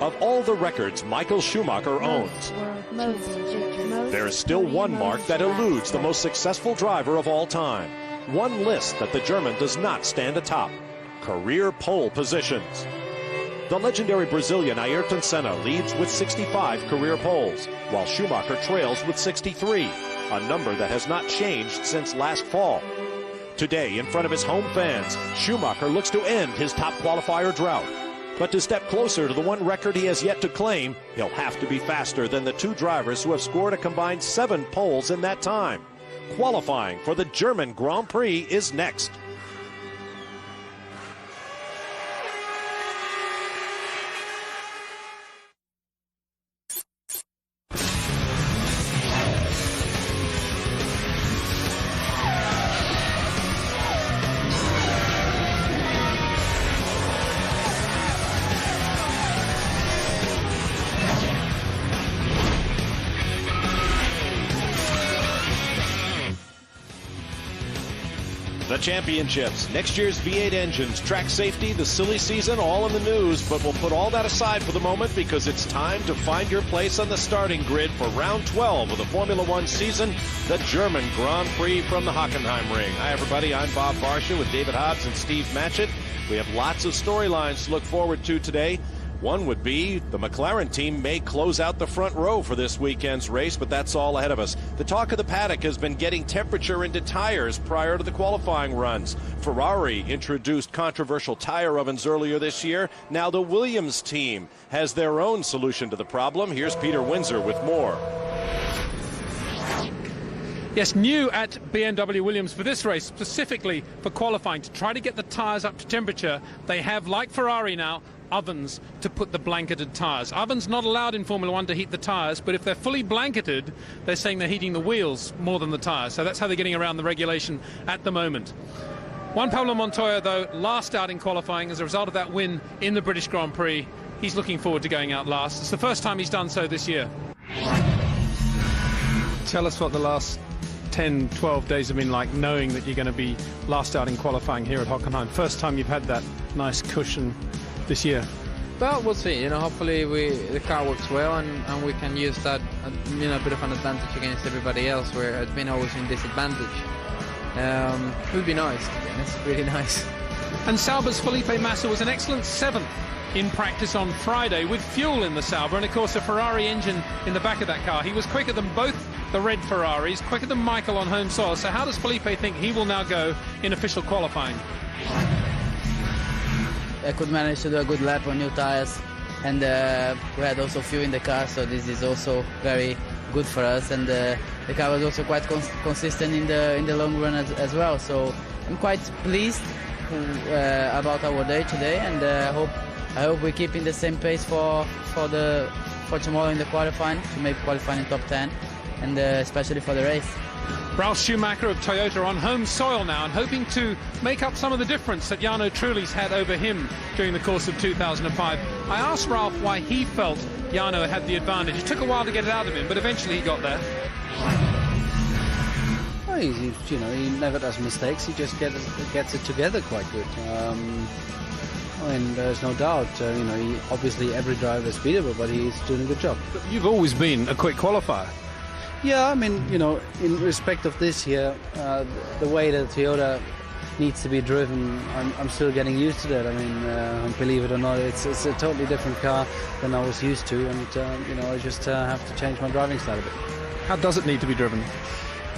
Of all the records Michael Schumacher owns, there is still one mark that eludes the most successful driver of all time. One list that the German does not stand atop: career pole positions. The legendary Brazilian Ayrton Senna leads with 65 career poles, while Schumacher trails with 63, a number that has not changed since last fall. Today, in front of his home fans, Schumacher looks to end his top qualifier drought. But to step closer to the one record he has yet to claim, he'll have to be faster than the two drivers who have scored a combined 7 poles in that time. Qualifying for the German Grand Prix is next. The championships, next year's V8 engines, track safety, the silly season, all in the news, but we'll put all that aside for the moment because it's time to find your place on the starting grid for round 12 of the Formula One season, the German Grand Prix from the Hockenheimring. Hi everybody, I'm Bob Barsha with David Hobbs and Steve Matchett. We have lots of storylines to look forward to today. One would be the McLaren team may close out the front row for this weekend's race, but that's all ahead of us. The talk of the paddock has been getting temperature into tires prior to the qualifying runs. Ferrari introduced controversial tire ovens earlier this year. Now the Williams team has their own solution to the problem. Here's Peter Windsor with more. Yes, new at BMW Williams for this race, specifically for qualifying, to try to get the tires up to temperature. They have, like Ferrari now, ovens to put the blanketed tires. Ovens not allowed in Formula One to heat the tires, but if they're fully blanketed, they're saying they're heating the wheels more than the tires. So that's how they're getting around the regulation at the moment. Juan Pablo Montoya, though, last out in qualifying as a result of that win in the British Grand Prix. He's looking forward to going out last. It's the first time he's done so this year. Tell us what the last 10, 12 days have been like, knowing that you're going to be last out in qualifying here at Hockenheim. First time you've had that nice cushion this year. Well, we'll see. Hopefully the car works well and we can use that, a bit of an advantage against everybody else, where it's been always in disadvantage. It would be nice, to be honest. Really nice. And Sauber's Felipe Massa was an excellent 7th in practice on Friday with fuel in the Sauber and of course a Ferrari engine in the back of that car. He was quicker than both the red Ferraris, quicker than Michael on home soil. So how does Felipe think he will now go in official qualifying? I could manage to do a good lap on new tires, and we had also fuel in the car, so this is also very good for us. And the car was also quite consistent in the long run as well. So I'm quite pleased about our day today, and I hope we keep in the same pace for tomorrow in the qualifying, to make qualifying in top 10, and especially for the race. Ralf Schumacher of Toyota on home soil now and hoping to make up some of the difference that Jarno Trulli's had over him during the course of 2005. I asked Ralf why he felt Jarno had the advantage. It took a while to get it out of him, but eventually he got there. Well, he never does mistakes. He just gets it together quite good. There's no doubt. Obviously every driver is beatable, but he's doing a good job. But you've always been a quick qualifier. Yeah, in respect of this year, the way that Toyota needs to be driven, I'm still getting used to that. Believe it or not, it's a totally different car than I was used to, and I just have to change my driving style a bit. How does it need to be driven?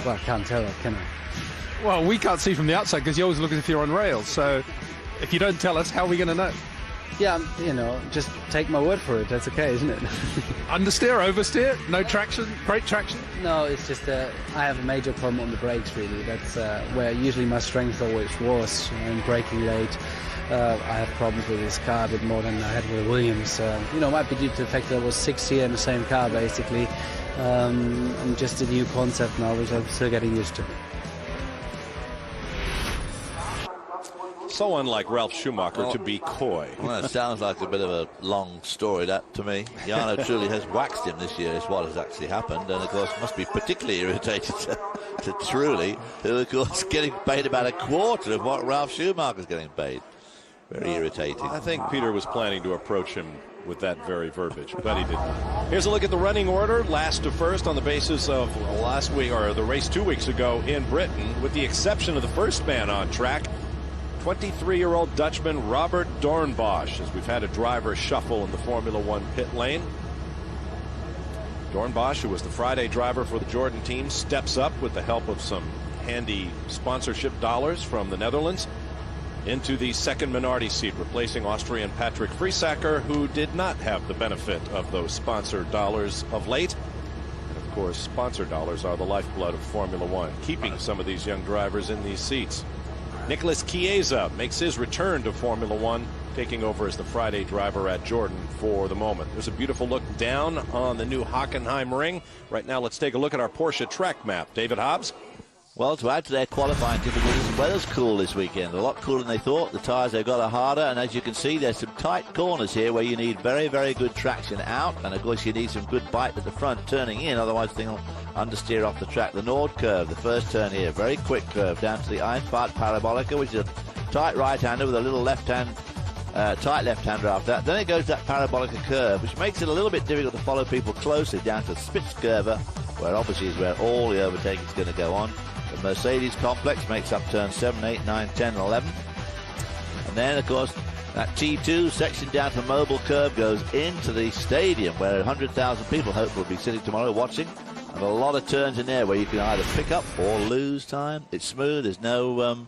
Well, I can't tell that, can I? Well, we can't see from the outside because you always look as if you're on rails. So if you don't tell us, how are we going to know? Yeah, just take my word for it. That's okay, isn't it? Understeer, oversteer, no traction, great traction? No, it's just I have a major problem on the brakes, really. That's where usually my strength always was, in braking late. I have problems with this car a bit more than I had with Williams. Might be due to the fact that I was 6 years in the same car, basically. And just a new concept now, which I'm still getting used to. So unlike Ralf Schumacher to be coy. Well, it sounds like a bit of a long story, that, to me. Jarno Trulli has waxed him this year, is what has actually happened. And, of course, must be particularly irritated to Trulli, who, of course, getting paid about a quarter of what Ralf Schumacher's getting paid. Very irritating. I think Peter was planning to approach him with that very verbiage, but he didn't. Here's a look at the running order, last to first on the basis of last week, or the race 2 weeks ago in Britain, with the exception of the first man on track, 23-year-old Dutchman Robert Doornbos, as we've had a driver shuffle in the Formula One pit lane. Doornbos, who was the Friday driver for the Jordan team, steps up with the help of some handy sponsorship dollars from the Netherlands into the second Minardi seat, replacing Austrian Patrick Friesacker, who did not have the benefit of those sponsor dollars of late. And of course, sponsor dollars are the lifeblood of Formula One, keeping some of these young drivers in these seats. Nicholas Chiesa makes his return to Formula One, taking over as the Friday driver at Jordan for the moment. There's a beautiful look down on the new Hockenheimring. Right now, let's take a look at our Porsche track map. David Hobbs. Well, to add to their qualifying difficulties, the weather's cool this weekend. A lot cooler than they thought. The tyres they've got are harder, and as you can see, there's some tight corners here where you need very, very good traction out, and of course you need some good bite at the front turning in, otherwise things will understeer off the track. The Nord curve, the first turn here, very quick curve down to the Einfahrt Parabolica, which is a tight right-hander with a little left-hand, tight left-hander after that. Then it goes to that Parabolica curve, which makes it a little bit difficult to follow people closely down to Spitzkurve, where obviously is where all the overtaking is going to go on. The Mercedes complex makes up turns 7, 8, 9, 10, and 11. And then, of course, that T2 section down to Mobile Curve goes into the stadium where 100,000 people hope will be sitting tomorrow watching. And a lot of turns in there where you can either pick up or lose time. It's smooth. There's no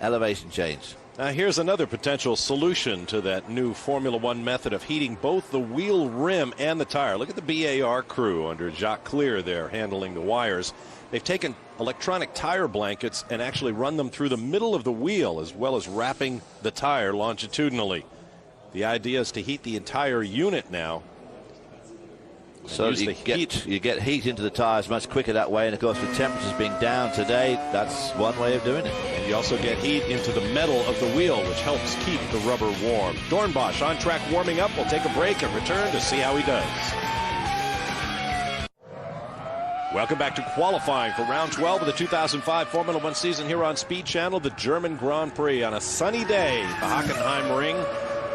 elevation change. Now here's another potential solution to that new Formula One method of heating both the wheel rim and the tire. Look at the BAR crew under Jacques Clear there handling the wires. They've taken electronic tire blankets and actually run them through the middle of the wheel as well as wrapping the tire longitudinally. The idea is to heat the entire unit now. So you get heat into the tires much quicker that way, and of course with temperatures being down today, that's one way of doing it. And you also get heat into the metal of the wheel, which helps keep the rubber warm. Doornbos on track warming up. We'll take a break and return to see how he does. Welcome back to qualifying for round 12 of the 2005 Formula One season here on Speed Channel, the German Grand Prix on a sunny day, the Hockenheimring.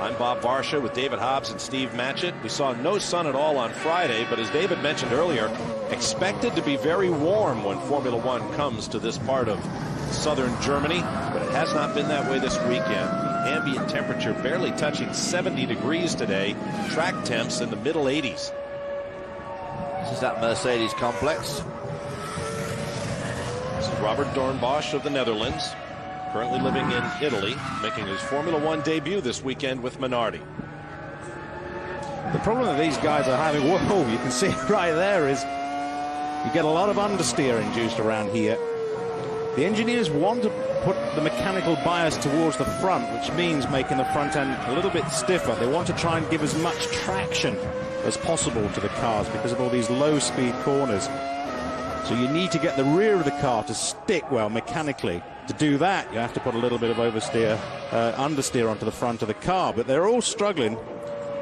I'm Bob Varsha with David Hobbs and Steve Matchett. We saw no sun at all on Friday, but as David mentioned earlier, expected to be very warm when Formula One comes to this part of southern Germany, but it has not been that way this weekend. The ambient temperature barely touching 70 degrees today, track temps in the middle 80s. This is that Mercedes complex. This is Robert Doornbos of the Netherlands, currently living in Italy, making his Formula One debut this weekend with Minardi. The problem that these guys are having, whoa, you can see it right there, is you get a lot of understeer induced around here. The engineers want to put the mechanical bias towards the front, which means making the front end a little bit stiffer. They want to try and give as much traction as possible to the cars because of all these low-speed corners. So you need to get the rear of the car to stick well mechanically. To do that, you have to put a little bit of understeer onto the front of the car. But they're all struggling,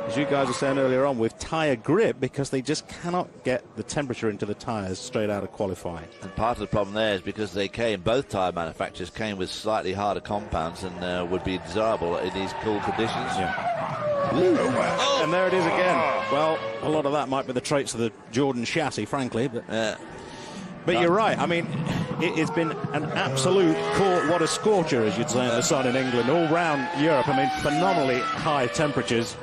as you guys were saying earlier on, with tyre grip because they just cannot get the temperature into the tyres straight out of qualifying. And part of the problem there is because both tyre manufacturers came with slightly harder compounds and would be desirable in these cool conditions. Yeah. And there it is again. Well, a lot of that might be the traits of the Jordan chassis, frankly. But you're right. I mean, it's been an absolute what a scorcher, as you'd say in the sun in England, all round Europe. I mean, phenomenally high temperatures.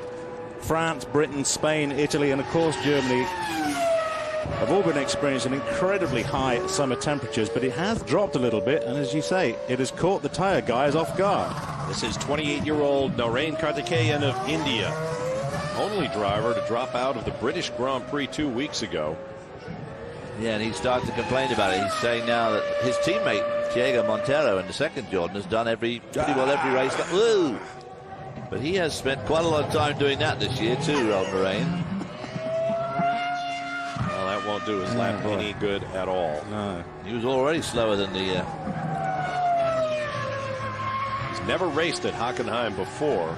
France, Britain, Spain, Italy, and of course Germany have all been experiencing incredibly high summer temperatures, but it has dropped a little bit, and as you say, it has caught the tyre guys off guard. This is 28-year-old Narain Karthikeyan of India, only driver to drop out of the British Grand Prix 2 weeks ago. Yeah, and he's starting to complain about it. He's saying now that his teammate, Diego Montero, in the second Jordan, has done pretty well every race. Woo! But he has spent quite a lot of time doing that this year too, Rob Moraine. Well, that won't do his lap any good at all. No. He was already slower than the... He's never raced at Hockenheim before.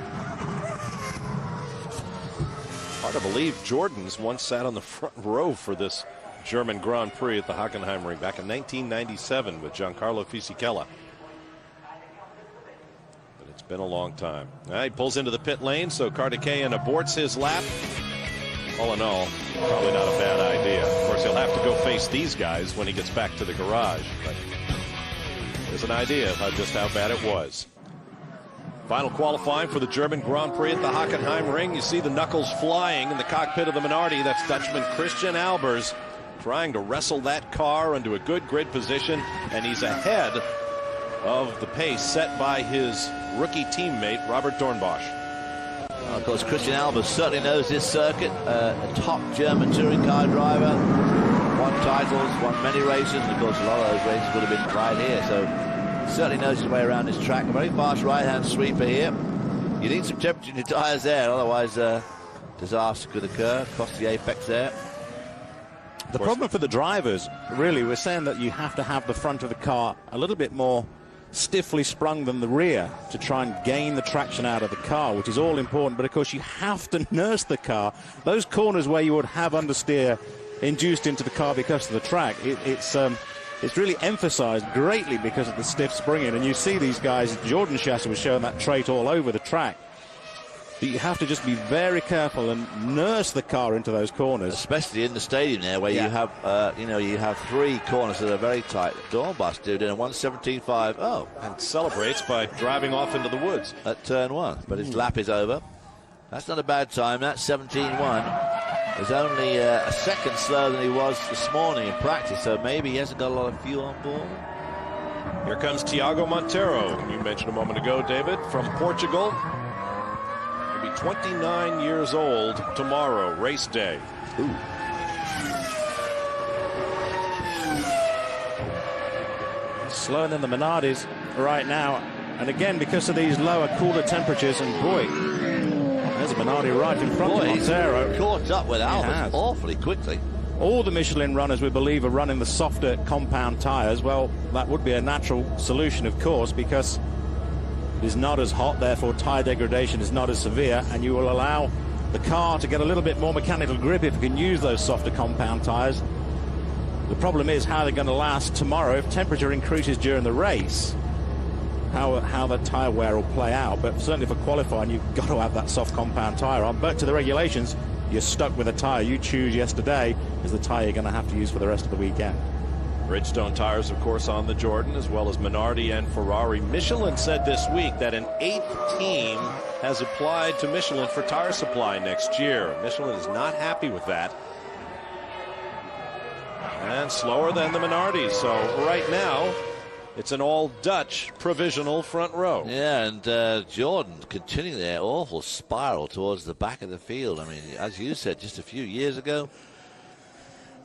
Hard to believe Jordan's once sat on the front row for this German Grand Prix at the Hockenheimring back in 1997 with Giancarlo Fisichella. But it's Been a long time. He pulls into the pit lane, so Kartikeyan aborts his lap. All in all, probably not a bad idea. Of course, he'll have to go face these guys when he gets back to the garage. But there's an idea of just how bad it was. Final qualifying for the German Grand Prix at the Hockenheimring. You see the knuckles flying in the cockpit of the Minardi. That's Dutchman Christian Albers trying to wrestle that car into a good grid position, and he's ahead of the pace set by his rookie teammate, Robert Dornbosch. Well, of course, Christian Albers certainly knows this circuit. A top German touring car driver. Won titles, won many races, and of course a lot of those races would have been right here. So certainly knows his way around this track. A very fast right-hand sweeper here. You need some temperature in your tyres there, otherwise disaster could occur. Across the apex there. The problem for the drivers, really, we're saying that you have to have the front of the car a little bit more stiffly sprung than the rear to try and gain the traction out of the car, which is all important. But of course you have to nurse the car. Those corners where you would have understeer induced into the car because of the track, it's really emphasized greatly because of the stiff springing. And you see these guys, Jordan Chasser was showing that trait all over the track. But you have to just be very careful and nurse the car into those corners, especially in the stadium there, where you have, you have three corners that are very tight. Dornbosch did in a 1:17.5. Oh, and celebrates by driving off into the woods at turn one. But his lap is over. That's not a bad time. That's 17.1. He's only a second slower than he was this morning in practice, so maybe he hasn't got a lot of fuel on board. Here comes Tiago Monteiro, you mentioned a moment ago, David, from Portugal. 29 years old tomorrow, race day. Ooh. Slower than the Minardis right now, and again because of these lower, cooler temperatures. And boy, there's a Minardi right in front of Montero. Caught up with Albers awfully quickly. All the Michelin runners, we believe, are running the softer compound tyres. Well, that would be a natural solution, of course, because it is not as hot, therefore tyre degradation is not as severe, and you will allow the car to get a little bit more mechanical grip if you can use those softer compound tyres. The problem is how they're going to last tomorrow if temperature increases during the race, how the tyre wear will play out. But certainly for qualifying, you've got to have that soft compound tyre on. But to the regulations, you're stuck with a tyre you choose yesterday is the tyre you're going to have to use for the rest of the weekend. Bridgestone tires, of course, on the Jordan, as well as Minardi and Ferrari. Michelin said this week that an 8th team has applied to Michelin for tire supply next year. Michelin is not happy with that. And slower than the Minardi. So right now, it's an all-Dutch provisional front row. Yeah, and Jordan continuing their awful spiral towards the back of the field. I mean, as you said just a few years ago.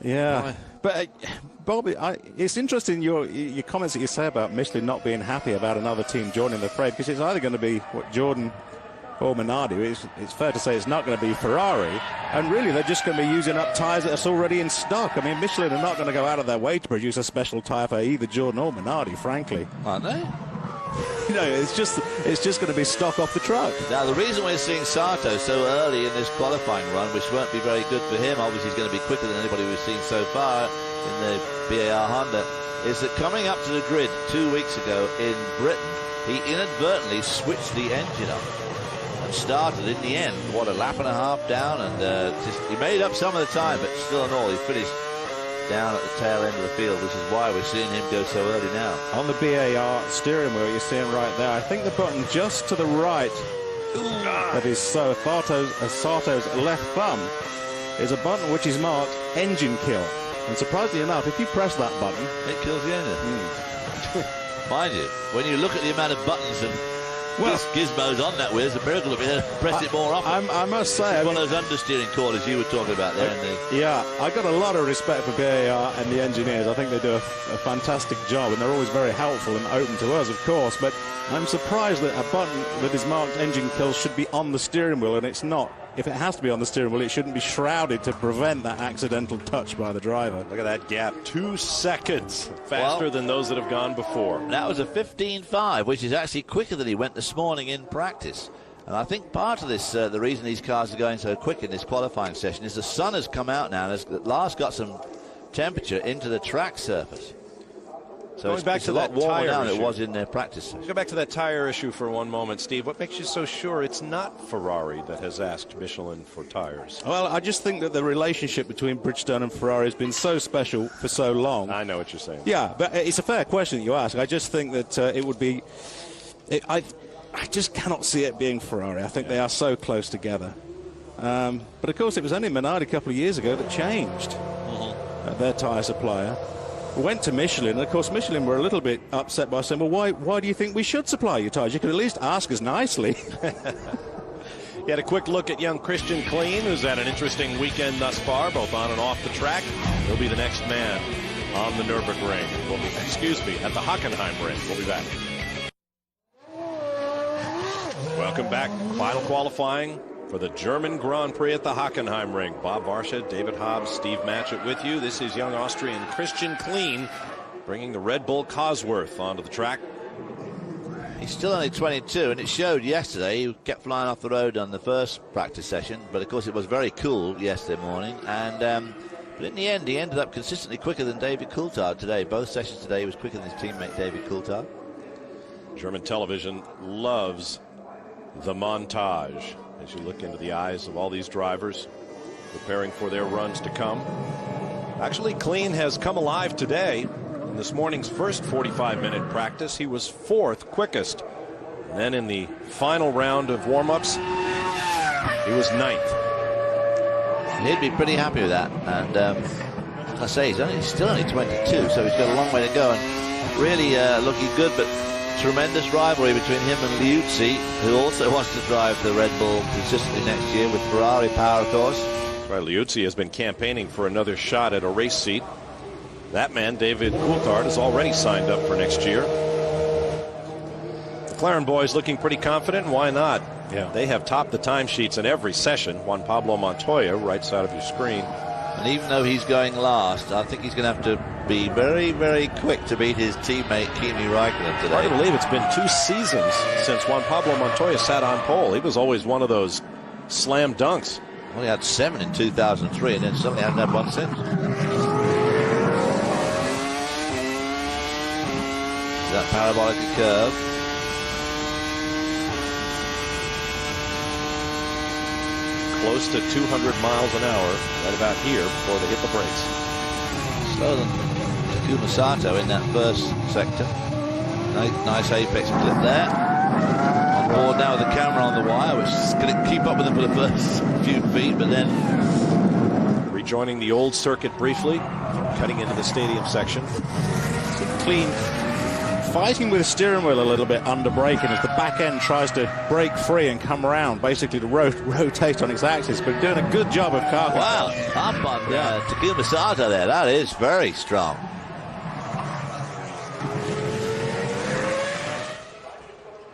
Yeah, but Bobby, it's interesting your comments that you say about Michelin not being happy about another team joining the fray, because it's either going to be Jordan or Minardi. It's fair to say it's not going to be Ferrari, and really they're just going to be using up tyres that's already in stock. I mean, Michelin are not going to go out of their way to produce a special tyre for either Jordan or Minardi, frankly. Aren't they? You know, it's just going to be stock off the truck. Now, the reason we're seeing Sato so early in this qualifying run, which won't be very good for him, obviously he's going to be quicker than anybody we've seen so far in the BAR Honda, is that coming up to the grid 2 weeks ago in Britain, he inadvertently switched the engine up and started in the end, what, a lap and a half down, and he made up some of the time, but still in all, he finished down at the tail end of the field, which is why we're seeing him go so early now. On the BAR steering wheel, you're seeing right there, I think the button just to the right of his Sato's left thumb is a button which is marked engine kill. And surprisingly enough, if you press that button, it kills the engine. Mind you, when you look at the amount of buttons and gizmos on that wheel, it's a miracle if you press it more often. I must say, one of those understeering corners you were talking about there. Yeah, I got a lot of respect for BAR and the engineers. I think they do a fantastic job, and they're always very helpful and open to us, of course. But I'm surprised that a button that is marked engine kill should be on the steering wheel, and it's not. If it has to be on the steering wheel, it shouldn't be shrouded to prevent that accidental touch by the driver. Look at that gap. 2 seconds faster than those that have gone before. That was a 15.5, which is actually quicker than he went this morning in practice. And I think part of this, the reason these cars are going so quick in this qualifying session is the sun has come out now and has at last got some temperature into the track surface. So it's a lot warmer now than it was in their practice. Let's go back to that tire issue for one moment, Steve. What makes you so sure it's not Ferrari that has asked Michelin for tires? Well, I just think that the relationship between Bridgestone and Ferrari has been so special for so long. I know what you're saying. Yeah, but it's a fair question that you ask. I just think that it would be... I just cannot see it being Ferrari. I think they are so close together. But, of course, it was only Minardi a couple of years ago that changed their tyre supplier. Went to Michelin, and of course Michelin were a little bit upset by saying, well, why do you think we should supply you tyres? You could at least ask us nicely. You had a quick look at young Christian Kleen, who's had an interesting weekend thus far, both on and off the track. He'll be the next man on the Nürburgring. At the Hockenheimring. We'll be back. Welcome back. Final qualifying for the German Grand Prix at the Hockenheimring. Bob Varsha, David Hobbs, Steve Matchett with you. This is young Austrian Christian Kleen bringing the Red Bull Cosworth onto the track. He's still only 22, and it showed yesterday. He kept flying off the road on the first practice session, but of course it was very cool yesterday morning. And but in the end, he ended up consistently quicker than David Coulthard today. Both sessions today he was quicker than his teammate David Coulthard. German television loves the montage as you look into the eyes of all these drivers preparing for their runs to come. Actually, Kleen has come alive today. In this morning's first 45-minute practice, he was 4th quickest. And then in the final round of warm-ups, he was 9th. He'd be pretty happy with that. And as I say, he's still only 22, so he's got a long way to go. And really looking good, but tremendous rivalry between him and Liuzzi, who also wants to drive the Red Bull consistently next year with Ferrari power, of course. Right, Liuzzi has been campaigning for another shot at a race seat. That man, David Coulthard, is already signed up for next year. The McLaren boys looking pretty confident, and why not? Yeah. They have topped the timesheets in every session. Juan Pablo Montoya, right side of your screen. And even though he's going last, I think he's going to have to be very, very quick to beat his teammate Kimi Räikkönen today. Hard to believe it's been 2 seasons since Juan Pablo Montoya sat on pole. He was always one of those slam dunks. Well, he had 7 in 2003, and then suddenly hasn't had one since. That parabolic curve. Close to 200 miles an hour, right about here, before they hit the brakes. Slower than Takuma Sato in that first sector. Nice apex clip there. On board now with the camera on the wire, which is going to keep up with them for the first few feet, but then rejoining the old circuit briefly, cutting into the stadium section. Kleen fighting with the steering wheel a little bit under braking as the back end tries to break free and come around, basically to rotate on its axis, but doing a good job of car control. Wow, up on Takuma Sato there. That is very strong.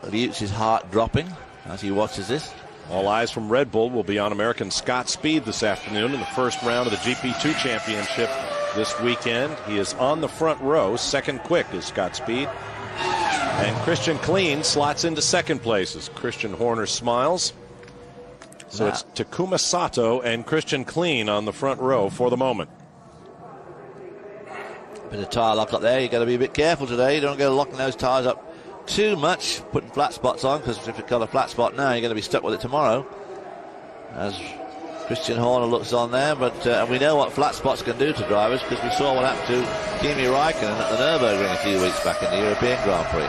Liuzzi's heart dropping as he watches this. All eyes from Red Bull will be on American Scott Speed this afternoon in the first round of the GP2 Championship this weekend. He is on the front row. 2nd quick is Scott Speed. And Christian Kleen slots into 2nd place as Christian Horner smiles. So it's Takuma Sato and Christian Kleen on the front row for the moment. Bit of tyre lock up there. You've got to be a bit careful today. You don't go locking those tyres up too much, putting flat spots on, because if you've got a flat spot now, you're going to be stuck with it tomorrow. As Christian Horner looks on there, but and we know what flat spots can do to drivers, because we saw what happened to Kimi Räikkönen at the Nürburgring a few weeks back in the European Grand Prix.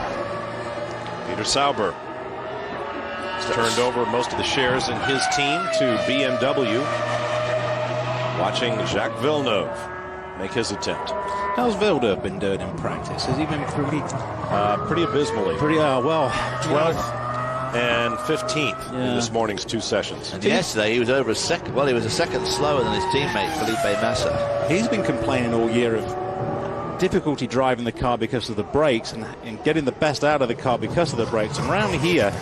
Peter Sauber has turned over most of the shares in his team to BMW, watching Jacques Villeneuve make his attempt. How's Villeneuve been doing in practice? Has he been pretty abysmally? Well, 12th and 15th in this morning's 2 sessions. And yesterday he was over a second. Well, he was a second slower than his teammate Felipe Massa. He's been complaining all year of difficulty driving the car because of the brakes and getting the best out of the car because of the brakes. And around here,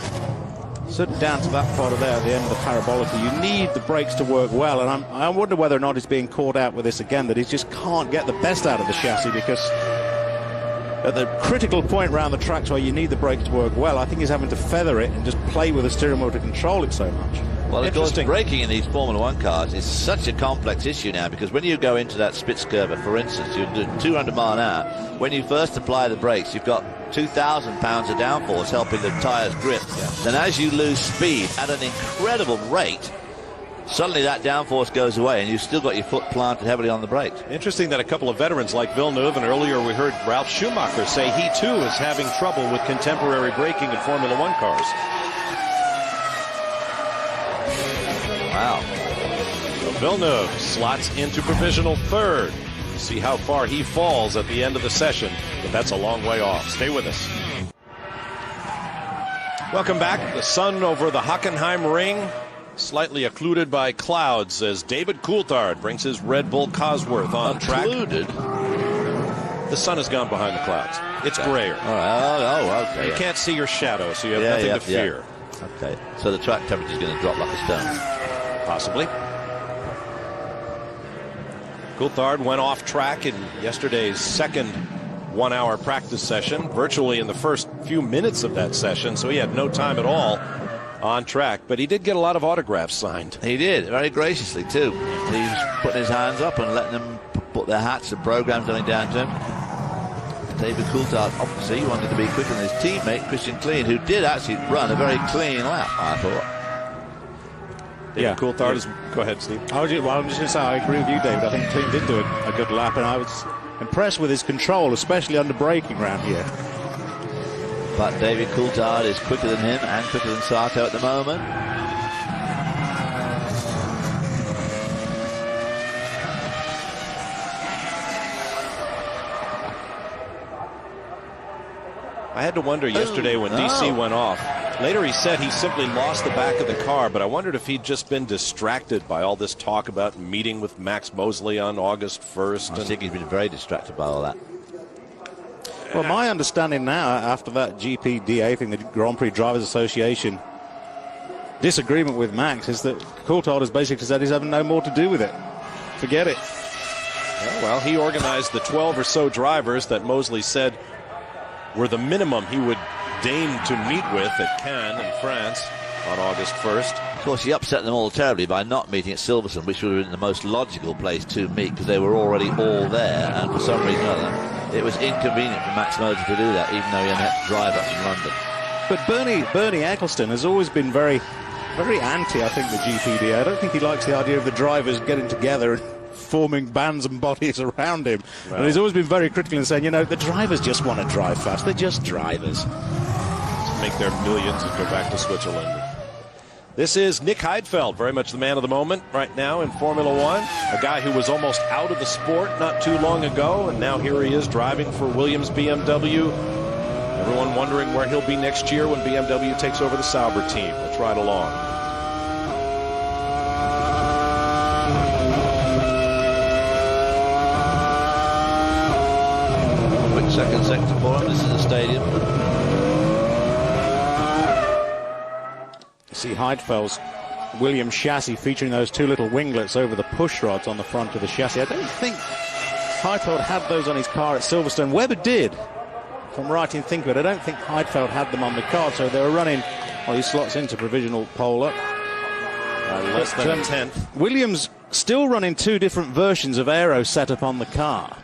sort of down to that part of there at the end of the parabolica, you need the brakes to work well. And I wonder whether or not he's being caught out with this again, that he just can't get the best out of the chassis, because at the critical point around the tracks where you need the brakes to work well, I think he's having to feather it and just play with the steering wheel to control it so much. Well, of course, braking in these Formula One cars is such a complex issue now, because when you go into that Spitzkurve, for instance, you're doing 200 mile an hour. When you first apply the brakes, you've got 2,000 pounds of downforce helping the tyres grip. Then as you lose speed at an incredible rate, suddenly that downforce goes away and you've still got your foot planted heavily on the brakes. Interesting that a couple of veterans like Villeneuve, and earlier we heard Ralf Schumacher say he too is having trouble with contemporary braking in Formula One cars. Wow. So Villeneuve slots into provisional third. See how far he falls at the end of the session, but that's a long way off. Stay with us. Welcome back. The sun over the Hockenheimring, slightly occluded by clouds as David Coulthard brings his Red Bull Cosworth on track. Occluded? The sun has gone behind the clouds. It's grayer. Okay. You can't see your shadow, so you have nothing to fear. Okay, so the track temperature is going to drop like a stone. Possibly. Coulthard went off track in yesterday's second 1 hour practice session, virtually in the first few minutes of that session, so he had no time at all on track, but he did get a lot of autographs signed. He did, very graciously too. He was putting his hands up and letting them put their hats and programs going down to him. David Coulthard obviously wanted to be quicker than his teammate Christian Klein, who did actually run a very clean lap, I thought. David Coulthard is... Go ahead, Steve. I was just going to say, I agree with you, David. I think Klein did do a good lap, and I was impressed with his control, especially under braking around here. But David Coulthard is quicker than him and quicker than Sato at the moment. I had to wonder yesterday when DC went off. Later he said he simply lost the back of the car, but I wondered if he'd just been distracted by all this talk about meeting with Max Mosley on August 1st. I think he's been very distracted by all that. Well, my understanding now, after that GPDA thing, the Grand Prix Drivers Association disagreement with Max, is that Coulthard has basically said he's having no more to do with it. Forget it. Well, he organized the 12 or so drivers that Mosley said were the minimum he would deign to meet with at Cannes in France on August 1st. Of course, he upset them all terribly by not meeting at Silverstone, which would have been the most logical place to meet, because they were already all there, and for some reason or other, it was inconvenient for Max Mosley to do that, even though he only had to drive up from London. But Bernie Ecclestone has always been very, very anti, I think, the GPDA. I don't think he likes the idea of the drivers getting together and forming bands and bodies around him. Well, and he's always been very critical in saying, you know, the drivers just want to drive fast. They're just drivers. To make their millions and go back to Switzerland. This is Nick Heidfeld, very much the man of the moment right now in Formula One. A guy who was almost out of the sport not too long ago, and now here he is driving for Williams BMW. Everyone wondering where he'll be next year when BMW takes over the Sauber team. Let's ride along. Quick second sector for him. This is a stadium. You see Heidfeld's Williams chassis featuring those two little winglets over the push rods on the front of the chassis. I don't think Heidfeld had those on his car at Silverstone. Weber did, if I'm right in thinking of it. I don't think Heidfeld had them on the car, so they were running. Well, he slots into provisional pole up. Less than a tenth. Williams still running two different versions of aero setup on the car.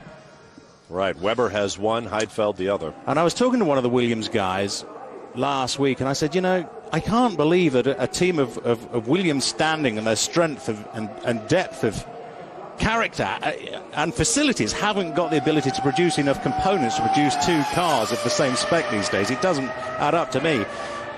Right, Weber has one, Heidfeld the other. And I was talking to one of the Williams guys last week, and I said, you know, I can't believe that a team of Williams standing and their strength and depth of character and facilities haven't got the ability to produce enough components to produce two cars of the same spec these days. It doesn't add up to me.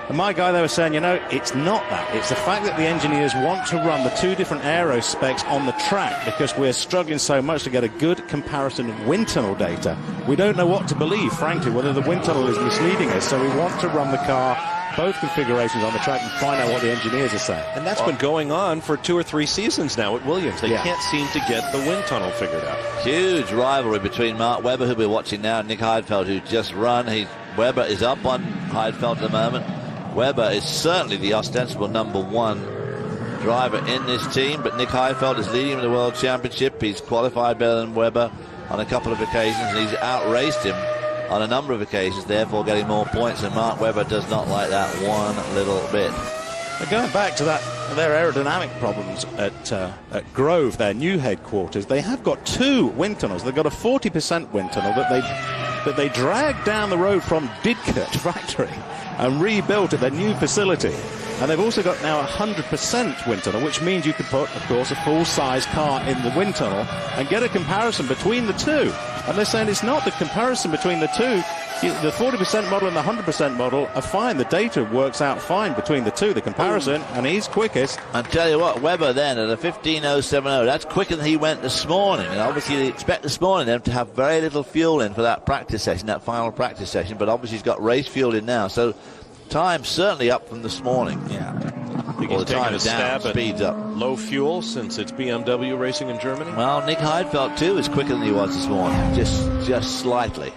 And my guy, they were saying, you know, it's not that. It's the fact that the engineers want to run the two different aero specs on the track because we're struggling so much to get a good comparison of wind tunnel data. We don't know what to believe, frankly, whether the wind tunnel is misleading us. So we want to run the car, both configurations on the track, and find out what the engineers are saying. And that's been going on for 2 or 3 seasons now at Williams. They can't seem to get the wind tunnel figured out. Huge rivalry between Mark Webber, who we're watching now, and Nick Heidfeld, who just run. Webber is up on Heidfeld at the moment. Webber is certainly the ostensible #1 driver in this team, but Nick Heidfeld is leading in the World Championship. He's qualified better than Webber on a couple of occasions, and he's outraced him on a number of occasions, therefore getting more points, and Mark Webber does not like that one little bit. But going back to that their aerodynamic problems at Grove, their new headquarters, they have got 2 wind tunnels. They've got a 40% wind tunnel that they dragged down the road from Didcot factory and rebuilt at their new facility. And they've also got now a 100% wind tunnel, which means you could put, of course, a full-size car in the wind tunnel and get a comparison between the two. And they're saying it's not the comparison between the two. The 40% model and the 100% model are fine. The data works out fine between the two. The comparison, and he's quickest. I tell you what, Webber then at a 15.070, that's quicker than he went this morning. And obviously you expect this morning them to have very little fuel in for that practice session, that final practice session. But obviously he's got race fuel in now. So time certainly up from this morning. Yeah. I think All he's the taking time a down, stab at speeds up. low fuel since it's BMW racing in Germany. Well, Nick Heidfeld too is quicker than he was this morning, just slightly.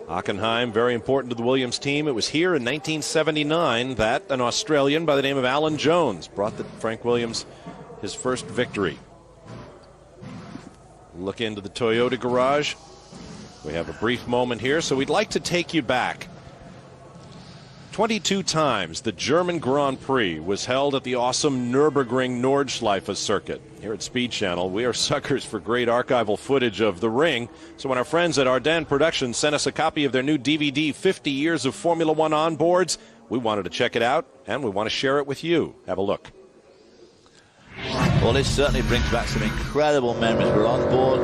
Hockenheim, very important to the Williams team. It was here in 1979 that an Australian by the name of Alan Jones brought the Frank Williams his first victory. Look into the Toyota garage. We have a brief moment here, so we'd like to take you back. 22 times the German Grand Prix was held at the awesome Nürburgring Nordschleife circuit. Here at Speed Channel, we are suckers for great archival footage of the ring. So when our friends at Ardennes Productions sent us a copy of their new DVD, 50 Years of Formula One Onboards, we wanted to check it out, and we want to share it with you. Have a look. Well, this certainly brings back some incredible memories. We're on board.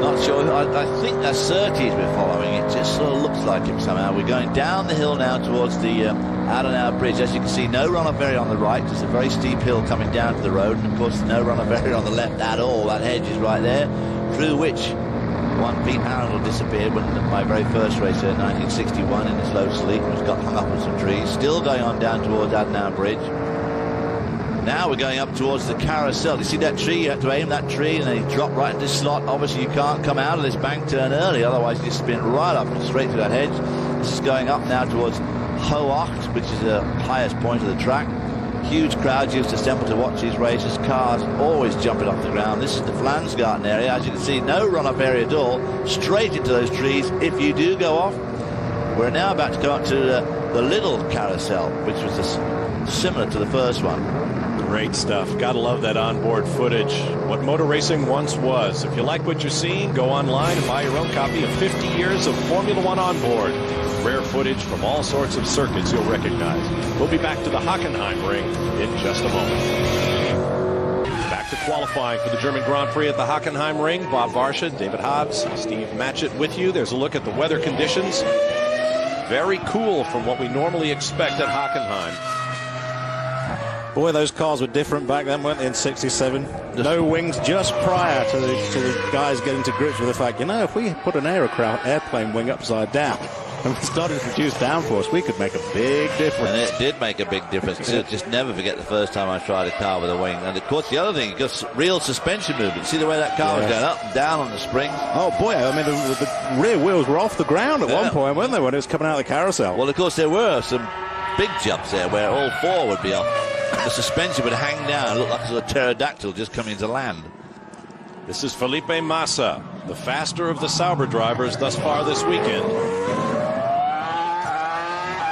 Not sure. I think that Surtees we're following. It just sort of looks like him somehow. We're going down the hill now towards the Adenauer Bridge. As you can see, no run of Berry on the right. There's a very steep hill coming down to the road. And, of course, no run of Berry on the left at all. That hedge is right there, through which one Pete Arundel disappeared when my very first race in 1961 in his low sleep. Was got hung up on some trees. Still going on down towards Adenauer Bridge. Now we're going up towards the carousel. You see that tree? You have to aim that tree and then you drop right into this slot. Obviously you can't come out of this bank turn early, otherwise you spin right up straight through that hedge. This is going up now towards Hoacht, which is the highest point of the track. Huge crowds used to assemble to watch these races. Cars always jumping off the ground. This is the Flansgarten area. As you can see, no run-up area at all. Straight into those trees if you do go off. We're now about to go up to the little carousel, which was similar to the first one. Great stuff. Gotta love that onboard footage. What motor racing once was. If you like what you're seeing, go online and buy your own copy of 50 Years of Formula One Onboard. Rare footage from all sorts of circuits you'll recognize. We'll be back to the Hockenheimring in just a moment. Back to qualifying for the German Grand Prix at the Hockenheimring. Bob Varsha, David Hobbs, Steve Matchett with you. There's a look at the weather conditions. Very cool from what we normally expect at Hockenheim. Boy, those cars were different back then, weren't they, in 67? No wings just prior to the guys getting to grips with the fact, you know, if we put an airplane wing upside down and we started to produce downforce, we could make a big difference. And it did make a big difference. Just never forget the first time I tried a car with a wing. And, of course, the other thing, it got real suspension movement. See the way that car was going up and down on the springs? Oh, boy, I mean, the rear wheels were off the ground at one point, weren't they, when it was coming out of the carousel? Well, of course, there were some big jumps there where all four would be off. The suspension would hang down, look like a sort of pterodactyl just coming into land. This is Felipe Massa, the faster of the Sauber drivers thus far this weekend.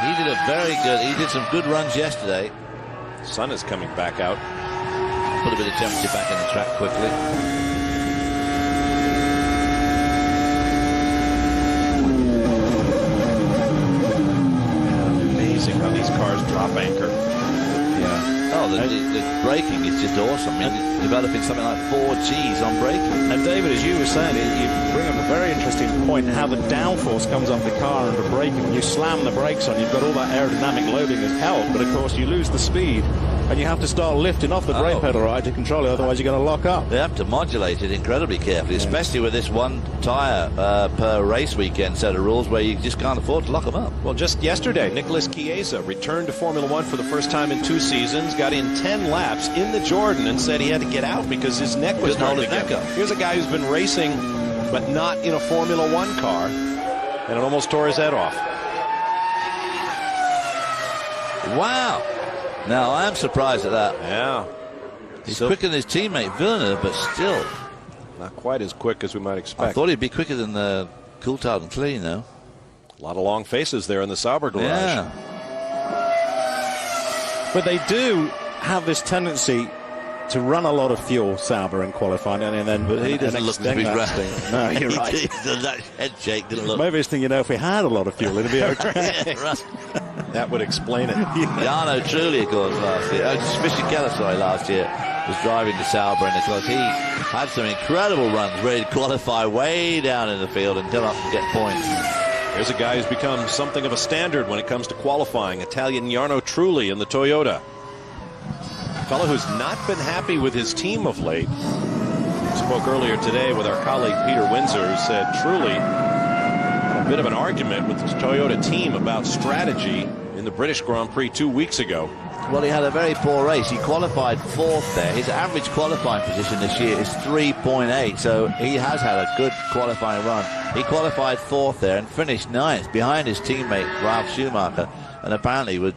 He did some good runs yesterday. Sun is coming back out. Put a bit of temperature back in the track quickly. Amazing how these cars drop anchor. Oh, the braking is just awesome. I mean, developing something like 4Gs on braking. And David, as you were saying, you bring up a very interesting point, how the downforce comes off the car under braking. When you slam the brakes on, you've got all that aerodynamic loading as help, but of course you lose the speed and you have to start lifting off the brake pedal, right, to control it, otherwise you're going to lock up. They have to modulate it incredibly carefully, especially with this one tyre per race weekend set of rules where you just can't afford to lock them up. Well, just yesterday, Nicolas Chiesa returned to Formula One for the first time in 2 seasons, got in 10 laps in the Jordan and said he had to get out because his neck was starting to get up. Here's a guy who's been racing but not in a Formula One car, and it almost tore his head off. Wow. Now, I'm surprised at that. Yeah. He's quicker than his teammate Villeneuve, but still. Not quite as quick as we might expect. I thought he'd be quicker than Coulthard and Klein, though. A lot of long faces there in the Sauber garage. Yeah. But they do have this tendency to run a lot of fuel, Sauber, in qualifying, and then but he doesn't look to be running. No, you're right. That head shake didn't look. Maybe it's thinking, if we had a lot of fuel, it'd be okay. Yeah, right. That would explain it. Jarno Trulli, of course, last year. Last year was driving the Sauber, and of course he had some incredible runs where he'd qualify way down in the field and come up and get points. Here's a guy who's become something of a standard when it comes to qualifying. Italian Jarno Trulli in the Toyota. A fellow who's not been happy with his team of late. Spoke earlier today with our colleague Peter Windsor, who said Trulli had a bit of an argument with his Toyota team about strategy in the British Grand Prix 2 weeks ago. Well, he had a very poor race. He qualified 4th there. His average qualifying position this year is 3.8, so he has had a good qualifying run. He qualified 4th there and finished 9th behind his teammate Ralf Schumacher, and apparently went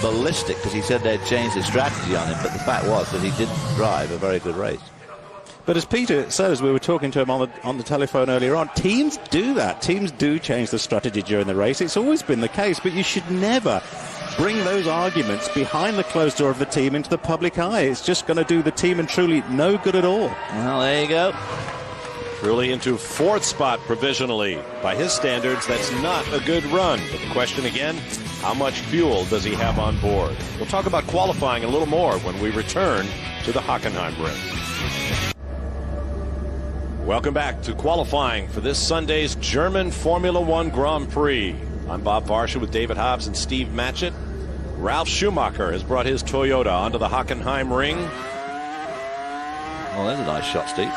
ballistic because he said they'd changed the strategy on him, but the fact was that he didn't drive a very good race. But as Peter said, as we were talking to him on the telephone earlier on, teams do that. Teams do change the strategy during the race. It's always been the case, but you should never bring those arguments behind the closed door of the team into the public eye. It's just going to do the team and Trulli no good at all. Well, there you go. Trulli into 4th spot provisionally. By his standards, that's not a good run. But the question again, how much fuel does he have on board? We'll talk about qualifying a little more when we return to the Hockenheimring. Welcome back to qualifying for this Sunday's German Formula One Grand Prix. I'm Bob Varsha with David Hobbs and Steve Matchett. Ralf Schumacher has brought his Toyota onto the Hockenheimring. Oh, there's a nice shot, Steve.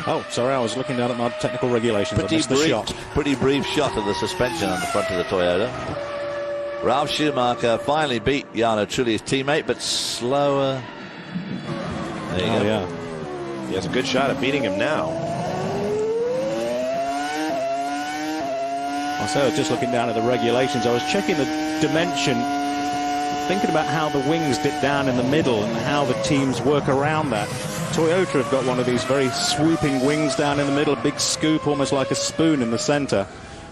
Oh, sorry, I was looking down at my technical regulations. Pretty brief shot of the suspension on the front of the Toyota. Ralf Schumacher finally beat Jarno Trulli's teammate, but slower. There you go. Yeah. He has a good shot at beating him now. So I was just looking down at the regulations. I was checking the dimension, thinking about how the wings dip down in the middle and how the teams work around that. Toyota have got one of these very swooping wings down in the middle, a big scoop, almost like a spoon in the center.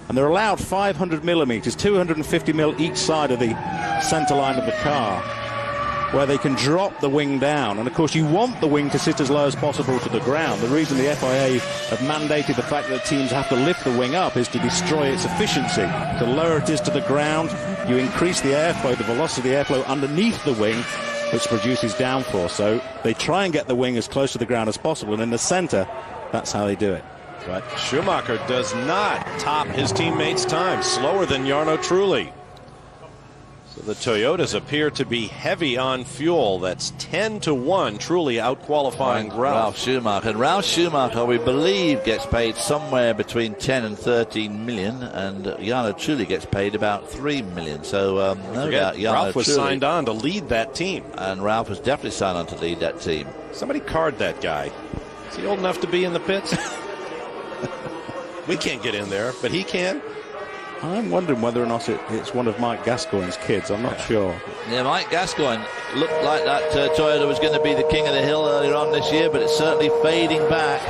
And they're allowed 500 millimeters, 250 mil each side of the center line of the car, where they can drop the wing down. And of course you want the wing to sit as low as possible to the ground. The reason the FIA have mandated the fact that teams have to lift the wing up is to destroy its efficiency. The lower it is to the ground, you increase the airflow, the velocity of the airflow underneath the wing, which produces downforce. So they try and get the wing as close to the ground as possible, and in the center, that's how they do it. But Schumacher does not top his teammates' time, slower than Jarno Trulli. So the Toyotas appear to be heavy on fuel. That's 10-1. Trulli out-qualifying Ralf Schumacher. And Ralf Schumacher, we believe, gets paid somewhere between 10 and 13 million, and Jarno Trulli gets paid about 3 million. So no doubt Ralf was signed on to lead that team. And Ralf was definitely signed on to lead that team. Somebody card that guy. Is he old enough to be in the pits? We can't get in there, but he can. I'm wondering whether or not it's one of Mike Gascoigne's kids. I'm not sure. Yeah, Mike Gascoigne looked like that Toyota was going to be the king of the hill earlier on this year, but it's certainly fading back.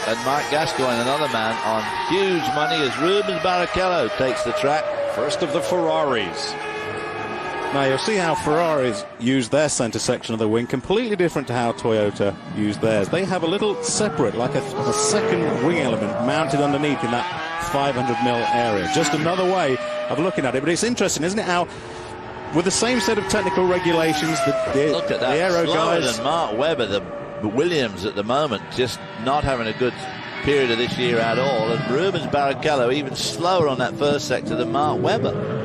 And Mike Gascoigne, another man on huge money, as Rubens Barrichello takes the track. First of the Ferraris. Now you'll see how Ferraris use their center section of the wing, completely different to how Toyota use theirs. They have a little separate, like a second wing element mounted underneath in that 500 mil area. Just another way of looking at it. But it's interesting, isn't it, how with the same set of technical regulations, look at that, the aero slower guys, than Mark Webber, the Williams at the moment, just not having a good period of this year at all. And Rubens Barrichello even slower on that first sector than Mark Webber.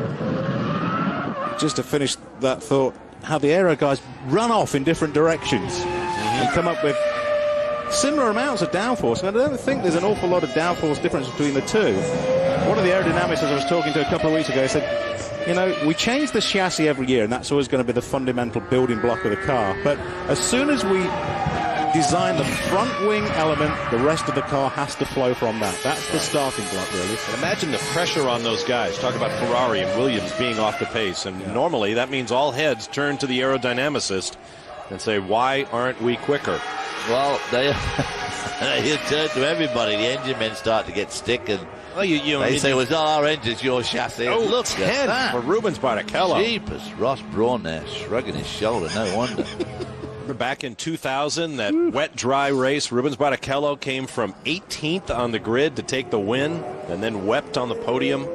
Just to finish that thought, how the aero guys run off in different directions and come up with similar amounts of downforce. And I don't think there's an awful lot of downforce difference between the two. One of the aerodynamicists I was talking to a couple of weeks ago said, you know, we change the chassis every year, and that's always going to be the fundamental building block of the car. But as soon as we design the front wing element, the rest of the car has to flow from that. That's the starting block, really. Imagine the pressure on those guys. Talk about Ferrari and Williams being off the pace. And normally that means all heads turn to the aerodynamicist and say, why aren't we quicker? Well, they turn to everybody. The engine men start to get stick, and Well, they say it was not our engines, your chassis. Oh, Look 10 at that. for Rubens Barrichello. Jeepers, Ross Brawn there, shrugging his shoulder, no wonder. Back in 2000, that wet, dry race, Rubens Barrichello came from 18th on the grid to take the win, and then wept on the podium.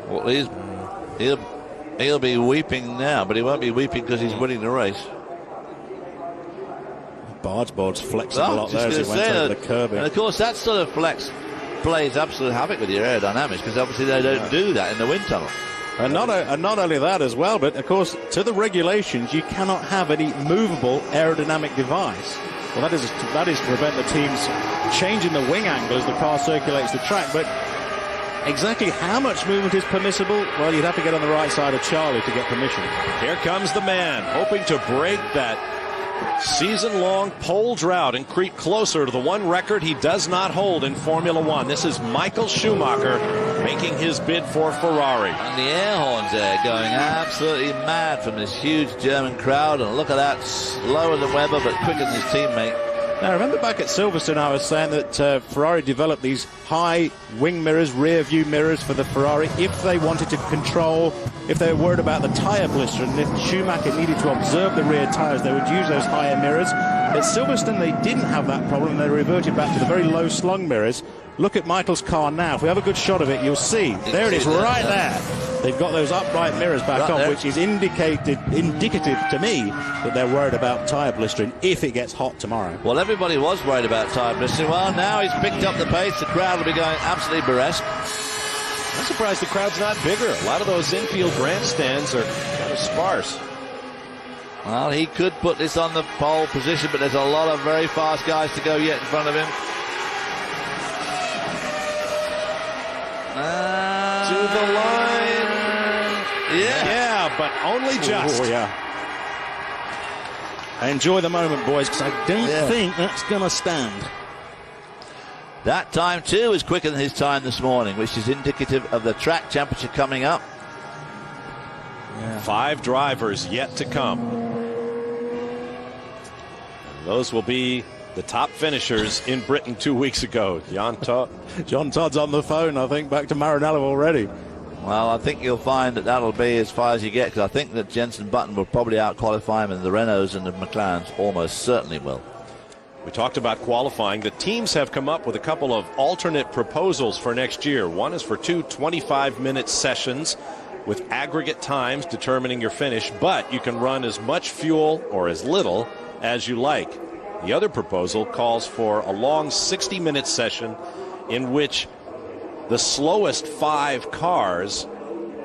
Well, he'll be weeping now, but he won't be weeping because he's winning the race. Board's flexing a lot there as he went over the curbing. And of course, that sort of flex plays absolute havoc with your aerodynamics because obviously they don't do that in the wind tunnel. And not only that as well, but of course, to the regulations, you cannot have any movable aerodynamic device. Well, that is to prevent the teams changing the wing angle as the car circulates the track. But exactly how much movement is permissible? Well, you'd have to get on the right side of Charlie to get permission. Here comes the man, hoping to break that season-long pole drought and creep closer to the one record he does not hold in Formula One. This is Michael Schumacher making his bid for Ferrari. And the air horns there going absolutely mad from this huge German crowd. And look at that, slower than Webber but quicker than his teammate. Now, remember back at Silverstone, I was saying that Ferrari developed these high wing mirrors, rear view mirrors for the Ferrari if they wanted to control, if they were worried about the tyre blister, and if Schumacher needed to observe the rear tyres, they would use those higher mirrors. At Silverstone, they didn't have that problem. They reverted back to the very low slung mirrors. Look at Michael's car now. If we have a good shot of it, you'll see. There it is, right there. They've got those upright mirrors back on, which is indicative to me that they're worried about tyre blistering if it gets hot tomorrow. Well, everybody was worried about tyre blistering. Well, now he's picked up the pace. The crowd will be going absolutely burlesque. I'm surprised the crowd's not bigger. A lot of those infield grandstands are kind of sparse. Well, he could put this on the pole position, but there's a lot of very fast guys to go yet in front of him. To the line. Yeah, but only just. Oh, yeah. Enjoy the moment, boys, because I don't think that's going to stand. That time, too, is quicker than his time this morning, which is indicative of the track championship coming up. 5 drivers yet to come. Those will be the top finishers in Britain 2 weeks ago. John Todd's on the phone, I think, back to Maranello already. Well, I think you'll find that that'll be as far as you get, because I think that Jenson Button will probably out-qualify him, and the Renaults and the McLarens almost certainly will. We talked about qualifying. The teams have come up with a couple of alternate proposals for next year. One is for 2 25-minute sessions with aggregate times determining your finish, but you can run as much fuel or as little as you like. The other proposal calls for a long 60-minute session in which the slowest 5 cars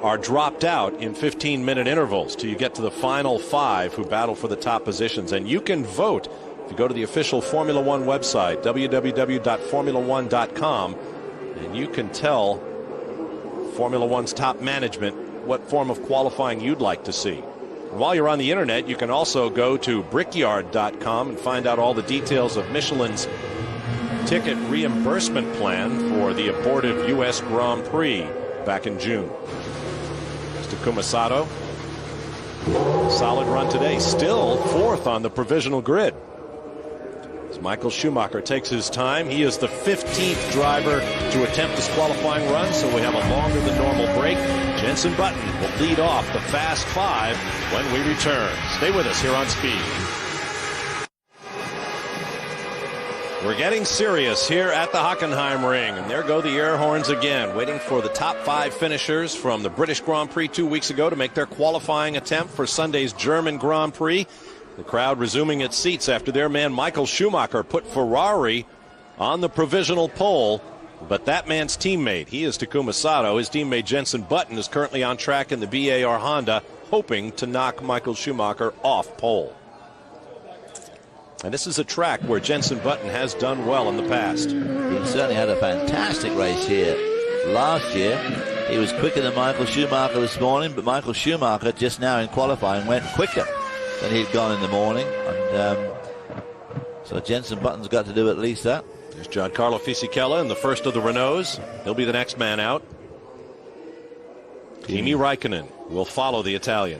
are dropped out in 15-minute intervals till you get to the final 5 who battle for the top positions. And you can vote if you go to the official Formula One website, www.formula1.com, and you can tell Formula One's top management what form of qualifying you'd like to see. And while you're on the internet, you can also go to brickyard.com and find out all the details of Michelin's ticket reimbursement plan for the abortive U.S. Grand Prix back in June. Mr. Kumasato, solid run today, still 4th on the provisional grid. As Michael Schumacher takes his time, he is the 15th driver to attempt this qualifying run, so we have a longer than normal break. Jenson Button will lead off the Fast 5 when we return. Stay with us here on Speed. We're getting serious here at the Hockenheimring, and there go the air horns again, waiting for the top 5 finishers from the British Grand Prix 2 weeks ago to make their qualifying attempt for Sunday's German Grand Prix. The crowd resuming its seats after their man Michael Schumacher put Ferrari on the provisional pole, but that man's teammate, he is Takuma Sato. His teammate Jenson Button is currently on track in the BAR Honda, hoping to knock Michael Schumacher off pole. And this is a track where Jenson Button has done well in the past. He certainly had a fantastic race here last year. He was quicker than Michael Schumacher this morning, but Michael Schumacher just now in qualifying went quicker than he'd gone in the morning. And so Jenson Button's got to do at least that. There's Giancarlo Fisichella in the first of the Renaults. He'll be the next man out. Kimi Räikkönen will follow the Italian.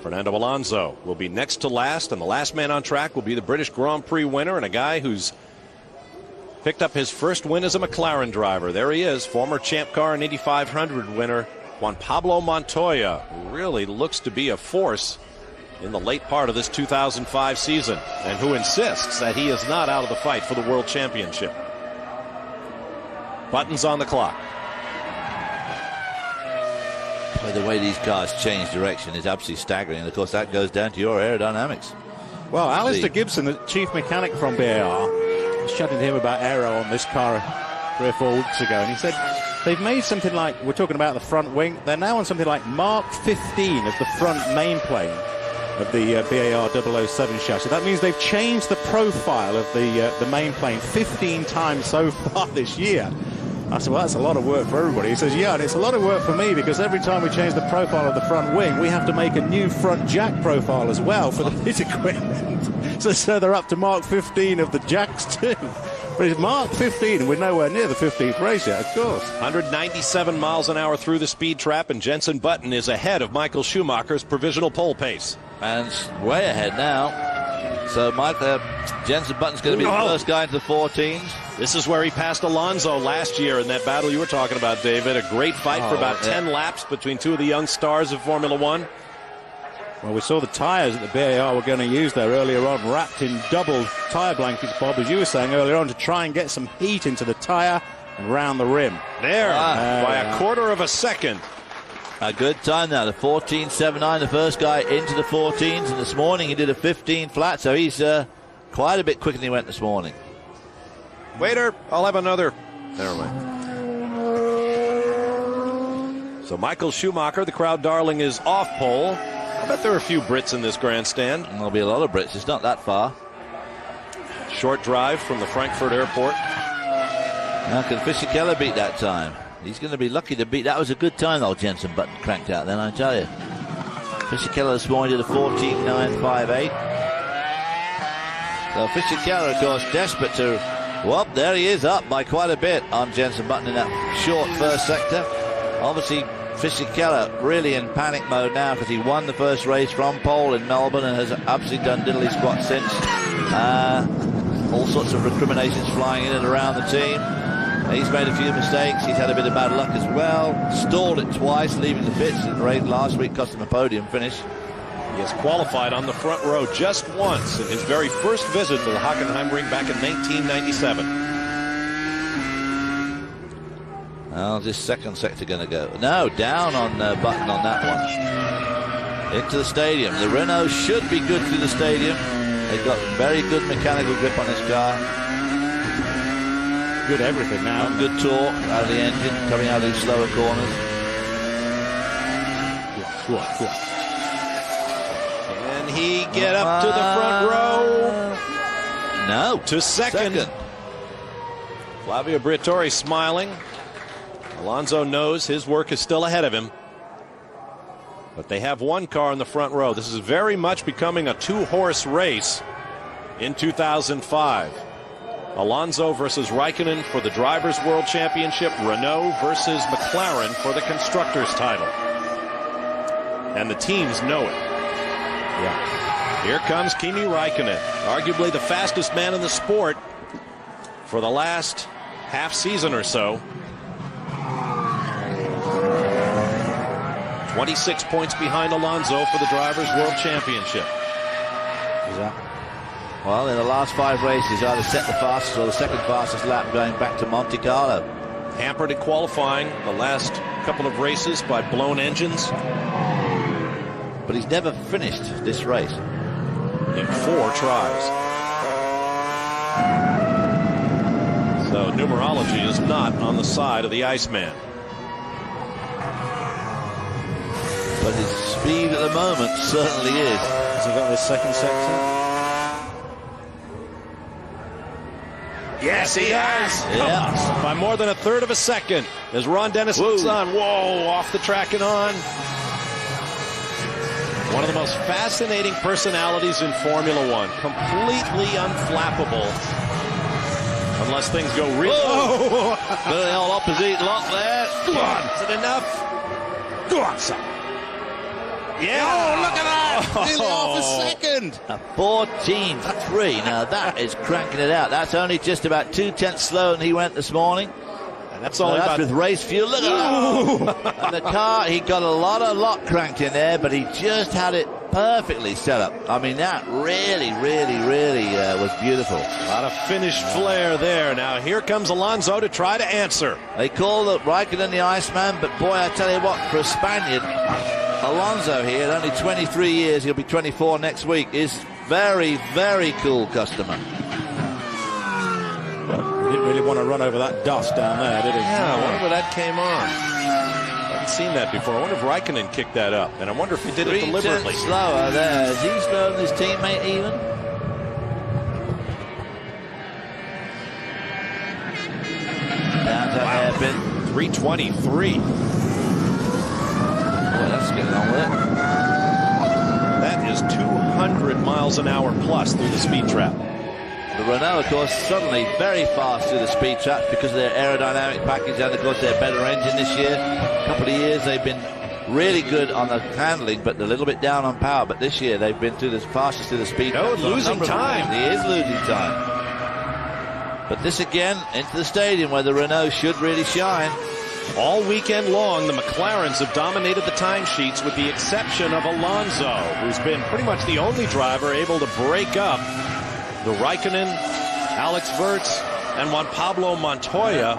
Fernando Alonso will be next to last, and the last man on track will be the British Grand Prix winner, and a guy who's picked up his first win as a McLaren driver. There he is, former Champ Car and Indy 500 winner Juan Pablo Montoya, who really looks to be a force in the late part of this 2005 season, and who insists that he is not out of the fight for the World Championship. Buttons on the clock. By the way these cars change direction is absolutely staggering, and of course that goes down to your aerodynamics. Well, Alistair Gibson, the chief mechanic from BAR, was chatting to him about aero on this car 3 or 4 weeks ago, and he said they've made something like, we're talking about the front wing, they're now on something like Mark 15 of the front main plane of the BAR 007 chassis. That means they've changed the profile of the main plane 15 times so far this year. I said, well, that's a lot of work for everybody. He says, yeah, and it's a lot of work for me because every time we change the profile of the front wing, we have to make a new front jack profile as well for the pit equipment. So they're up to Mark 15 of the jacks too. But it's Mark 15, and we're nowhere near the 15th race yet, of course. 197 miles an hour through the speed trap, and Jenson Button is ahead of Michael Schumacher's provisional pole pace. And way ahead now. So Jenson Button's going to be the first guy into the 14s. This is where he passed Alonso last year in that battle you were talking about, David. A great fight for about 10 laps between two of the young stars of Formula One. Well, we saw the tyres that the BAR were going to use there earlier on, wrapped in double tyre blankets, Bob, as you were saying earlier on, to try and get some heat into the tyre and round the rim. There, by a quarter of a second. A good time now, the 14.79, the first guy into the 14s, and this morning he did a 15 flat, so he's quite a bit quicker than he went this morning. Waiter, I'll have another. Never mind. So Michael Schumacher, the crowd darling, is off pole. I bet there are a few Brits in this grandstand. There'll be a lot of Brits, it's not that far. Short drive from the Frankfurt airport. Now can Fisichella beat that time? He's going to be lucky to beat. That was a good time old Jenson Button cranked out then, I tell you. Fisichella this morning did a 14.958. So Fisichella, of course, desperate to... Well, there he is, up by quite a bit on Jenson Button in that short first sector. Obviously, Fisichella really in panic mode now because he won the first race from pole in Melbourne and has absolutely done diddly squat since. All sorts of recriminations flying in and around the team. He's made a few mistakes. He's had a bit of bad luck as well. Stalled it twice, leaving the pits in the race last week, cost him a podium finish. He has qualified on the front row just once in his very first visit to the Hockenheimring back in 1997. How's this second sector going to go? No, down on Button on that one. Into the stadium. The Renault should be good through the stadium. They've got very good mechanical grip on this car. Good everything now. And good torque out of the engine, coming out of these slower corners. Can he get up to the front row? No. To second. Flavio Briatore smiling. Alonso knows his work is still ahead of him. But they have one car in the front row. This is very much becoming a two-horse race in 2005. Alonso versus Raikkonen for the Drivers' World Championship. Renault versus McLaren for the Constructors' title. And the teams know it. Yeah. Here comes Kimi Raikkonen, arguably the fastest man in the sport for the last half season or so. 26 points behind Alonso for the Drivers' World Championship. Well, in the last 5 races, either set the fastest or the second fastest lap going back to Monte Carlo. Hampered in qualifying the last couple of races by blown engines. But he's never finished this race. In 4 tries. So numerology is not on the side of the Iceman. But his speed at the moment certainly is. Has he got this second sector? Yes, he has. Yeah. By more than a third of a second. As Ron Dennis looks on. Whoa, off the track and on. One of the most fascinating personalities in Formula One. Completely unflappable. Unless things go really... Whoa! The old opposite lock there. Go on. Is it enough? Go on, son. Yeah. Oh, look at that. Nearly half a second. A 14.3. Now that is cranking it out. That's only just about 2/10 slower than he went this morning. And that's only about with race fuel. Look at that. And the car, he got a lot of lock cranked in there, but he just had it perfectly set up. I mean, that really was beautiful. A lot of finished flair there. Now here comes Alonso to try to answer. They call Raikkonen the Iceman, but boy, I tell you what, for a Spaniard, Alonso here, at only 23 years, he'll be 24 next week, is very cool customer. He didn't really want to run over that dust down there, did he? Yeah, I wonder where that came on. I haven't seen that before. I wonder if Raikkonen kicked that up, and I wonder if he did it deliberately. 3 slower there. Is he slower than his teammate even? Down to hairpin. 323. Well, that's getting on with it. That is 200 miles an hour plus through the speed trap. The Renault, of course, suddenly very fast through the speed traps because of their aerodynamic package and, of course, their better engine this year. A couple of years they've been really good on the handling, but a little bit down on power. But this year they've been through the fastest through the speed traps. Losing time. He is losing time. But this again into the stadium where the Renault should really shine. All weekend long, the McLarens have dominated the timesheets with the exception of Alonso, who's been pretty much the only driver able to break up the Raikkonen, Alex Wirtz, and Juan Pablo Montoya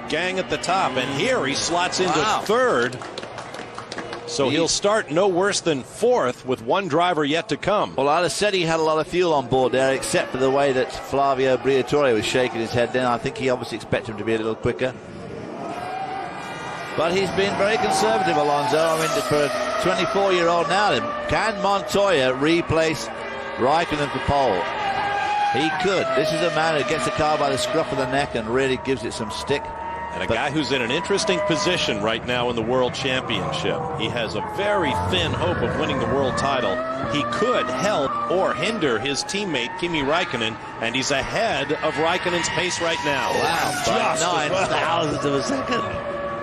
gang at the top. And here he slots into third. So he'll start no worse than fourth with one driver yet to come. Well, I'd have said he had a lot of fuel on board there, except for the way that Flavio Briatore was shaking his head then. I think he obviously expected him to be a little quicker. But he's been very conservative, Alonso. I mean, for a 24-year-old now, can Montoya replace Raikkonen for pole? He could. This is a man who gets the car by the scruff of the neck and really gives it some stick. And a guy who's in an interesting position right now in the World Championship. He has a very thin hope of winning the world title. He could help or hinder his teammate Kimi Raikkonen, and he's ahead of Raikkonen's pace right now. Wow, by 9 thousandths of a second.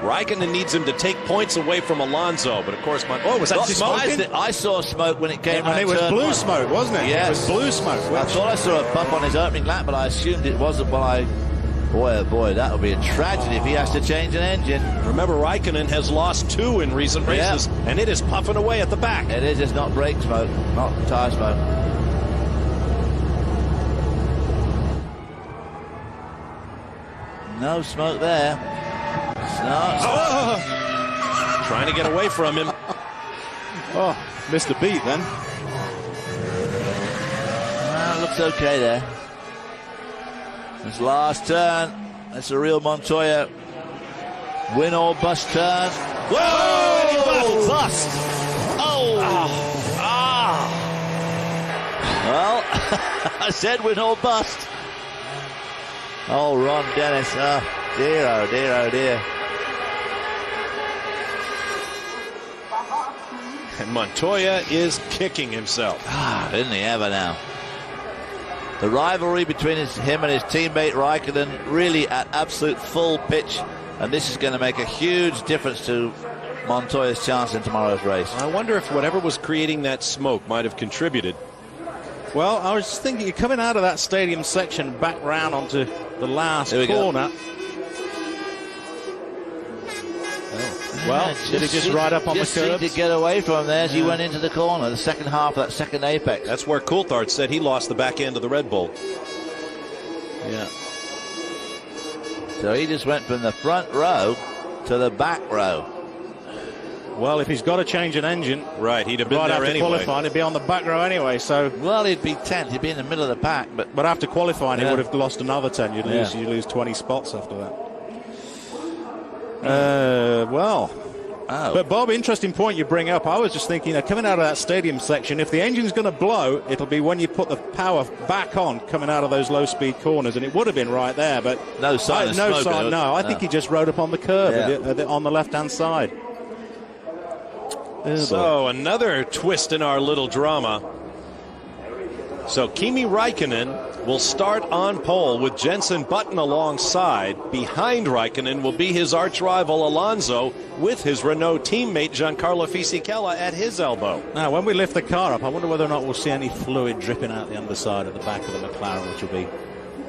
Raikkonen needs him to take points away from Alonso, but of course, was that smoking? I saw smoke when it came out. And it was blue smoke, wasn't it? Yes. It was blue smoke. I thought I saw a bump on his opening lap, but I assumed it wasn't. Boy, oh boy, that would be a tragedy if he has to change an engine. Remember, Raikkonen has lost 2 in recent races, and it is puffing away at the back. It is, it's not brake smoke, not tire smoke. No smoke there. Trying to get away from him. Oh, missed a beat then. Well, looks okay there. This last turn, that's a real Montoya win or bust turn. Whoa! Bust! Oh! Well, I said win or bust. Oh, Ron Dennis. Oh, dear, oh dear, oh dear. And Montoya is kicking himself. Isn't he ever now? The rivalry between him and his teammate Raikkonen really at absolute full pitch, and this is going to make a huge difference to Montoya's chance in tomorrow's race. I wonder if whatever was creating that smoke might have contributed. Well, I was just thinking, you're coming out of that stadium section back round onto the last corner. Well, did he just ride up on the curbs? Just to get away from him there as he went into the corner, the second half of that second apex. That's where Coulthard said he lost the back end of the Red Bull. Yeah. So he just went from the front row to the back row. Well, if he's got to change an engine, right, he'd have been right there after anyway. qualifying, he'd be on the back row anyway. So, well, he'd be 10th. He'd be in the middle of the pack, but after qualifying, he would have lost another 10. You lose 20 spots after that. But Bob, interesting point you bring up. I was just thinking, coming out of that stadium section, if the engine's going to blow, it'll be when you put the power back on coming out of those low-speed corners, and it would have been right there, but no sign of smoke. I think he just rode up on the curb on the left-hand side. So another twist in our little drama. So Kimi Raikkonen will start on pole with Jenson Button alongside. Behind Raikkonen will be his arch rival Alonso with his Renault teammate Giancarlo Fisichella at his elbow. Now, when we lift the car up, I wonder whether or not we'll see any fluid dripping out the underside at the back of the McLaren, which will be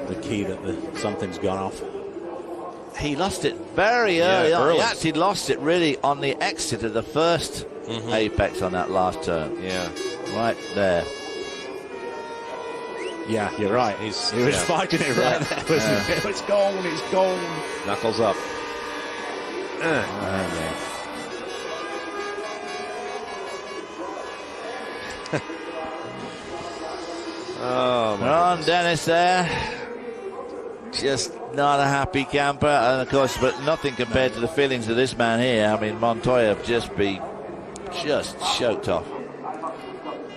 the key that something's gone off. He lost it very early on. early. He actually lost it really on the exit of the first apex on that last turn. Yeah. Right there. Yeah, you're right. He was fighting it right there. It's gone, it's gone. Knuckles up. Oh, my Ron Dennis there. Just not a happy camper. And of course, but nothing compared to the feelings of this man here. I mean, Montoya just choked off.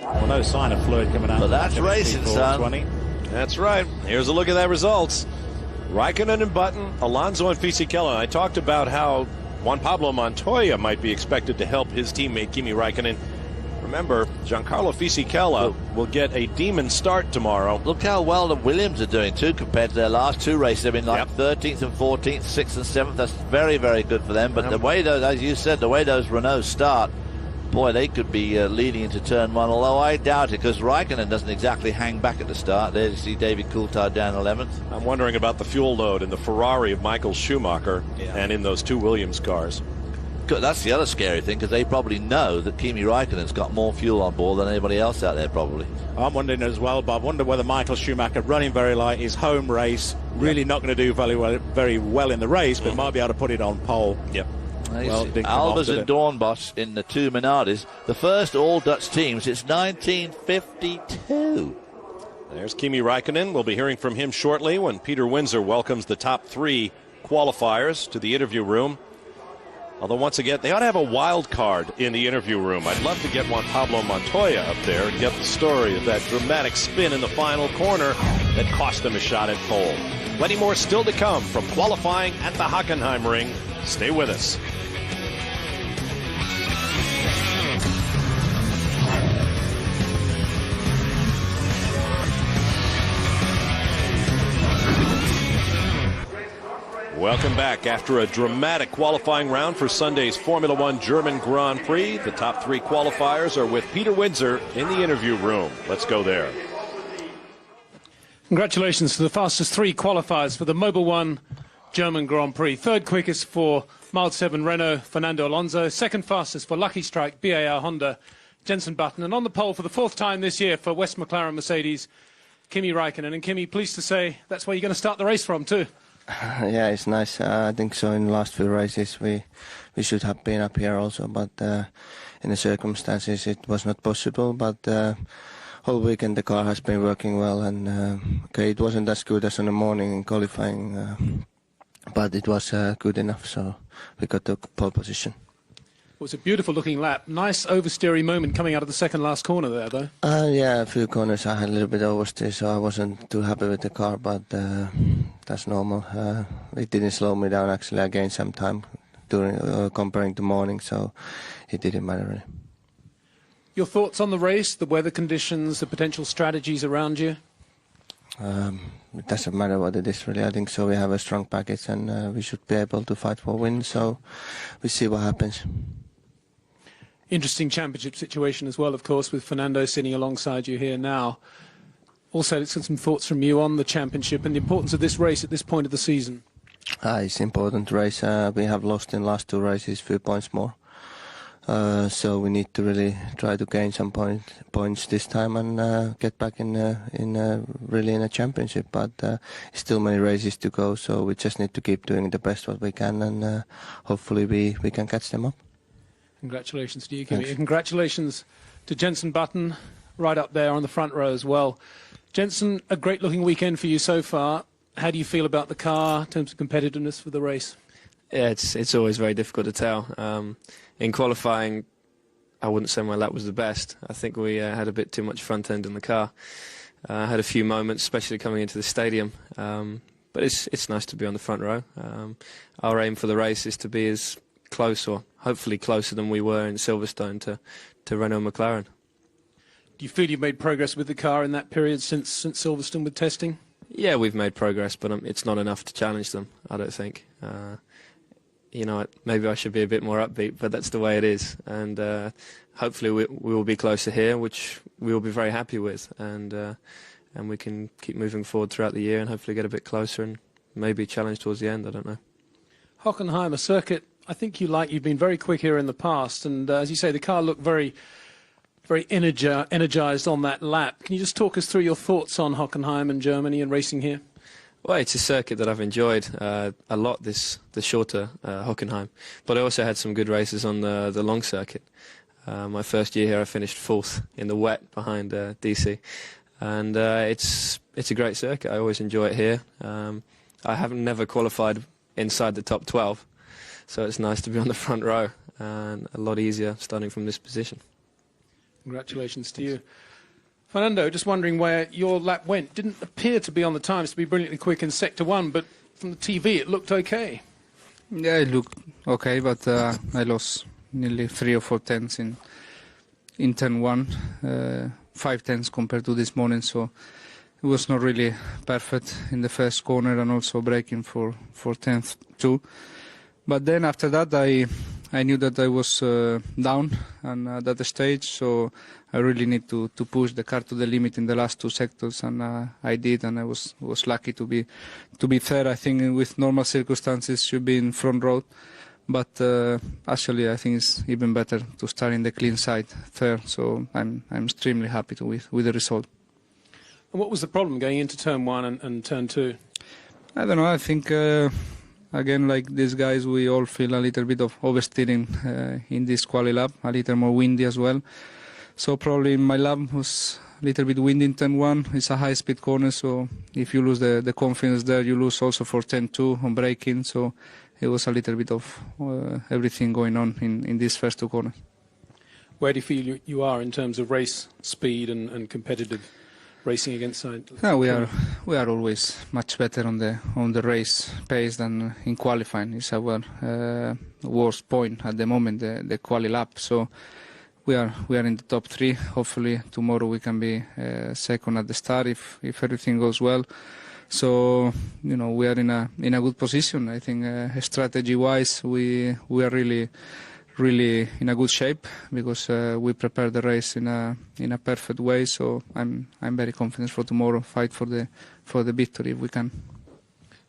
Well, no sign of fluid coming out. But that's racing, son. That's right. Here's a look at that results. Raikkonen and Button, Alonso and Fisichella. I talked about how Juan Pablo Montoya might be expected to help his teammate Kimi Raikkonen. Remember, Giancarlo Fisichella will get a demon start tomorrow. Look how well the Williams are doing too compared to their last two races. They've been like 13th and 14th, 6th and 7th. That's very, very good for them. But the way those, as you said, the way those Renaults start, boy, they could be leading into turn one, although I doubt it because Raikkonen doesn't exactly hang back at the start. There you see David Coulthard down 11th. I'm wondering about the fuel load in the Ferrari of Michael Schumacher and in those two Williams cars. That's the other scary thing because they probably know that Kimi Raikkonen's got more fuel on board than anybody else out there probably. I'm wondering as well, Bob, wonder whether Michael Schumacher running very light, his home race, really not going to do very well in the race, but might be able to put it on pole. Yep. Well, Albers and Dornbos in the two Minardis, the first all Dutch team since 1952. There's Kimi Raikkonen. We'll be hearing from him shortly when Peter Windsor welcomes the top three qualifiers to the interview room. Although, once again, they ought to have a wild card in the interview room. I'd love to get Juan Pablo Montoya up there and get the story of that dramatic spin in the final corner that cost him a shot at pole. Plenty more still to come from qualifying at the Hockenheimring. Stay with us. Welcome back after a dramatic qualifying round for Sunday's Formula One German Grand Prix. The top three qualifiers are with Peter Windsor in the interview room. Let's go there. Congratulations to the fastest three qualifiers for the Mobil 1 German Grand Prix. Third quickest for Mild 7 Renault, Fernando Alonso. Second fastest for Lucky Strike, BAR Honda, Jenson Button. And on the pole for the fourth time this year for West McLaren Mercedes, Kimi Raikkonen. And Kimi, pleased to say that's where you're going to start the race from too. Yeah, it's nice. I think so. In the last few races, we should have been up here also, but in the circumstances, it was not possible. But whole weekend the car has been working well, and okay, it wasn't as good as in the morning in qualifying, but it was good enough. So we got the pole position. It was a beautiful looking lap. Nice oversteery moment coming out of the second last corner there, though. Yeah, a few corners I had a little bit oversteer, so I wasn't too happy with the car, but that's normal. It didn't slow me down, actually. I gained some time during comparing to morning, so it didn't matter really. Your thoughts on the race, the weather conditions, the potential strategies around you? It doesn't matter what it is really. I think so. We have a strong package and we should be able to fight for wins, so we see what happens. Interesting championship situation as well, of course, with Fernando sitting alongside you here now. Also, let's get some thoughts from you on the championship and the importance of this race at this point of the season. It's an important race. We have lost in the last two races, few points more. So we need to really try to gain some points this time and get back in a championship. But still many races to go, so we just need to keep doing the best what we can, and hopefully we can catch them up. Congratulations to you, Kimi. Congratulations to Jenson Button, right up there on the front row as well. Jenson, a great-looking weekend for you so far. How do you feel about the car in terms of competitiveness for the race? Yeah, it's always very difficult to tell. In qualifying, I wouldn't say my lap was the best. I think we had a bit too much front end in the car. I had a few moments, especially coming into the stadium. But it's nice to be on the front row. Our aim for the race is to be as close, or hopefully closer than we were in Silverstone, to Renault McLaren. Do you feel you've made progress with the car in that period since Silverstone with testing? Yeah, we've made progress, but it's not enough to challenge them, I don't think. You know, maybe I should be a bit more upbeat, but that's the way it is. And hopefully we will be closer here, which we will be very happy with. And we can keep moving forward throughout the year and hopefully get a bit closer and maybe challenge towards the end, I don't know. Hockenheim, a circuit I think you've been very quick here in the past, and as you say, the car looked very energized on that lap. Can you just talk us through your thoughts on Hockenheim and Germany and racing here? Well, it's a circuit that I've enjoyed a lot, the shorter Hockenheim, but I also had some good races on the long circuit. My first year here I finished 4th in the wet behind DC, and it's a great circuit. I always enjoy it here. I haven't never qualified inside the top 12, so it's nice to be on the front row and a lot easier starting from this position. Congratulations to you. Fernando, just wondering where your lap went. Didn't appear to be on the times to be brilliantly quick in Sector 1, but from the TV it looked okay. Yeah, it looked okay, but I lost nearly 3 or 4 tenths in turn 1, 5 tenths compared to this morning, so it was not really perfect in the first corner and also braking for 10th too. But then after that I knew that I was down and at that stage, so I really need to push the car to the limit in the last 2 sectors, and I did, and I was lucky to be third. I think with normal circumstances should be in front row, but actually I think it's even better to start in the clean side third. So I'm extremely happy with the result. And what was the problem going into turn 1 and turn 2? I don't know. I think. Again, like these guys, we all feel a little bit of oversteering in this quali lap, a little more windy as well. So probably my lap was a little bit windy in turn 1. It's a high-speed corner, so if you lose the confidence there, you lose also for turn 2 on braking. So it was a little bit of everything going on in these first 2 corners. Where do you feel you are in terms of race speed and competitive racing against side? No, we are always much better on the race pace than in qualifying. It's our worst point at the moment, the quali lap. So we are in the top 3. Hopefully tomorrow we can be second at the start if everything goes well. So we are in a good position. I think strategy wise we are really in a good shape because we prepared the race in a perfect way. So I'm very confident for tomorrow. Fight for the victory if we can.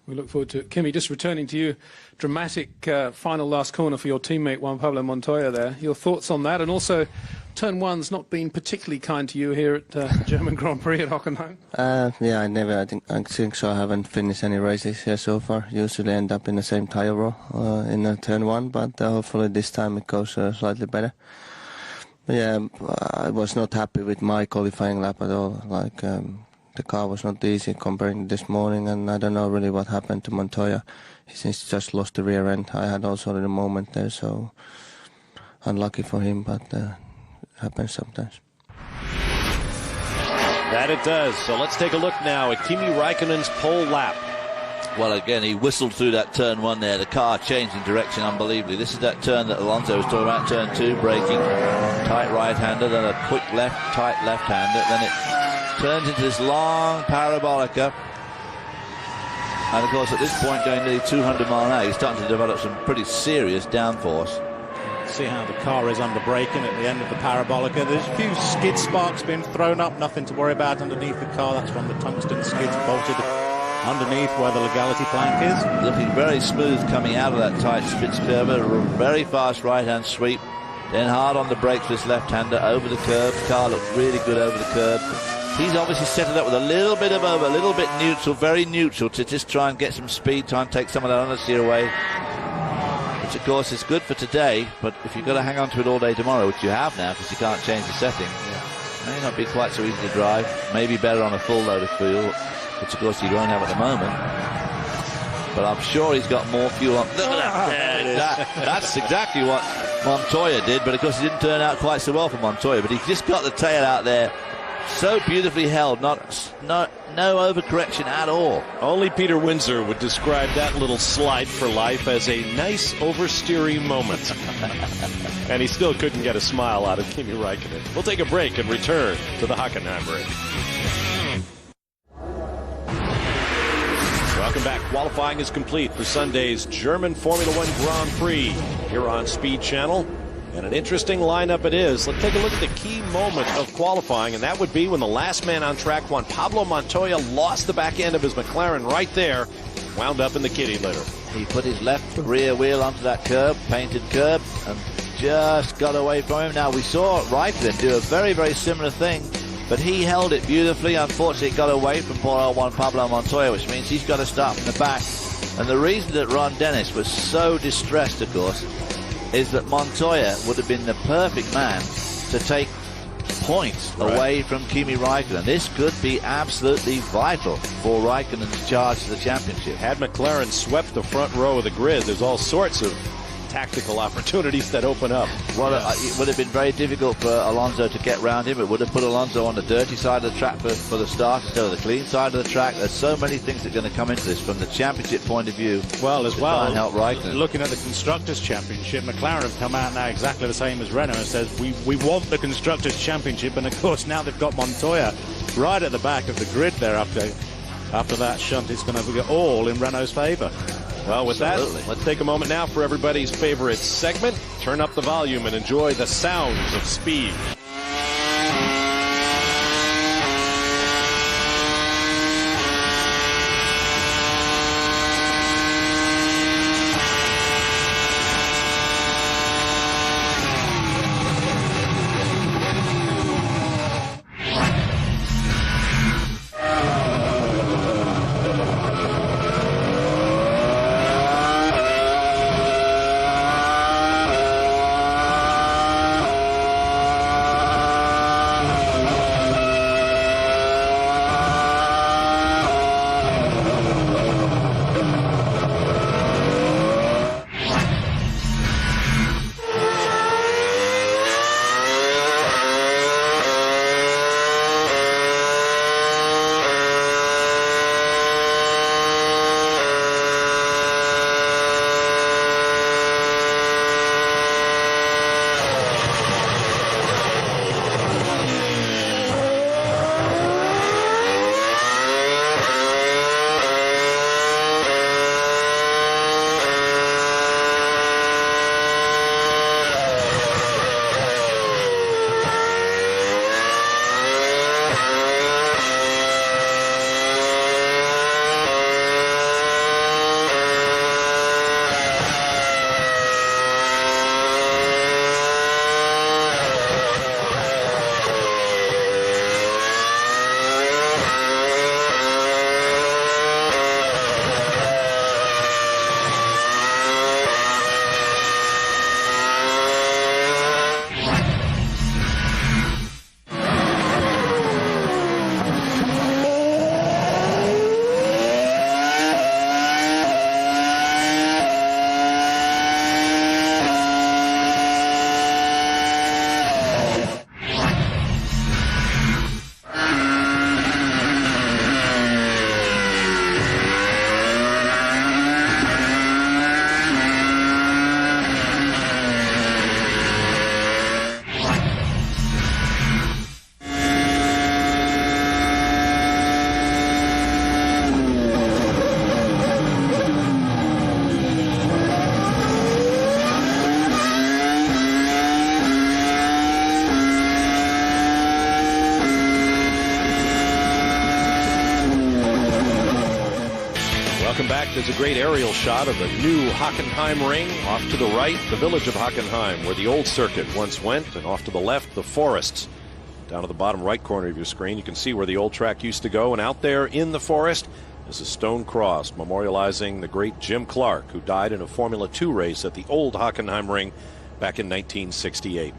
We look forward to it. Kimi, just returning to you, dramatic final last corner for your teammate Juan Pablo Montoya there. Your thoughts on that, and also turn 1's not been particularly kind to you here at German Grand Prix at Hockenheim. Yeah, I think so. I haven't finished any races here so far. Usually end up in the same tire row in turn 1, but hopefully this time it goes slightly better. But yeah, I was not happy with my qualifying lap at all. Like the car was not easy comparing to this morning, and I don't know really what happened to Montoya. He seems to just lost the rear end. I had also a moment there, so unlucky for him, but happens sometimes. That it does. So let's take a look now at Kimi Räikkönen's pole lap. Well, again, he whistled through that turn 1 there. The car changed in direction unbelievably. This is that turn that Alonso was talking about, turn 2, braking. Tight right-hander, then a quick left, tight left-hander. Then it turns into this long parabolica. And, of course, at this point, going nearly 200 mile an hour, he's starting to develop some pretty serious downforce. See how the car is under braking at the end of the parabolica. There's a few skid sparks being thrown up, nothing to worry about underneath the car. That's from the tungsten skids bolted underneath where the legality plank is. Looking very smooth coming out of that tight Spitz curve. A very fast right-hand sweep. Then hard on the brakes with his left-hander over the curb. The car looked really good over the curb. He's obviously set it up with a little bit of over, a little bit neutral, very neutral, to just try and get some speed, try and take some of that understeer away. Which, of course, is good for today, but if you've got to hang on to it all day tomorrow, which you have now because you can't change the setting, may not be quite so easy to drive. Maybe better on a full load of fuel, which, of course, you don't have at the moment. But I'm sure he's got more fuel on. Look at that. That's exactly what Montoya did, but, of course, it didn't turn out quite so well for Montoya. But he just got the tail out there So beautifully held, no overcorrection at all. Only Peter Windsor would describe that little slide for life as a nice oversteering moment. And he still couldn't get a smile out of Kimi Räikkönen. We'll take a break and return to the Hockenheimring. Welcome back. Qualifying is complete for Sunday's German Formula One Grand Prix here on Speed Channel. And an interesting lineup it is. Let's take a look at the key moment of qualifying, and that would be when the last man on track, Juan Pablo Montoya, lost the back end of his McLaren right there, wound up in the kitty litter. He put his left rear wheel onto that curb, painted curb, and just got away from him. Now, we saw Räikkönen do a very, very similar thing, but he held it beautifully. Unfortunately, it got away from poor old Juan Pablo Montoya, which means he's got to start from the back. And the reason that Ron Dennis was so distressed, of course, is that Montoya would have been the perfect man to take points away from Kimi Räikkönen. This could be absolutely vital for Räikkönen's charge to the championship. Had McLaren swept the front row of the grid, there's all sorts of tactical opportunities that open up. Well, it would have been very difficult for Alonso to get round him. It would have put Alonso on the dirty side of the track for the start instead of the clean side of the track. There's so many things that are going to come into this from the championship point of view. Well, as well, and help Räikkönen. Looking at the Constructors' Championship, McLaren have come out now exactly the same as Renault and says we want the Constructors' Championship, and of course now they've got Montoya right at the back of the grid there after that shunt. It's going to be all in Renault's favour. Well, with that, let's take a moment now for everybody's favorite segment. Turn up the volume and enjoy the sounds of speed. There's a great aerial shot of the new Hockenheimring. Off to the right, the village of Hockenheim, where the old circuit once went, and off to the left, the forests. Down to the bottom right corner of your screen, you can see where the old track used to go, and out there in the forest is a stone cross memorializing the great Jim Clark, who died in a Formula 2 race at the old Hockenheimring back in 1968.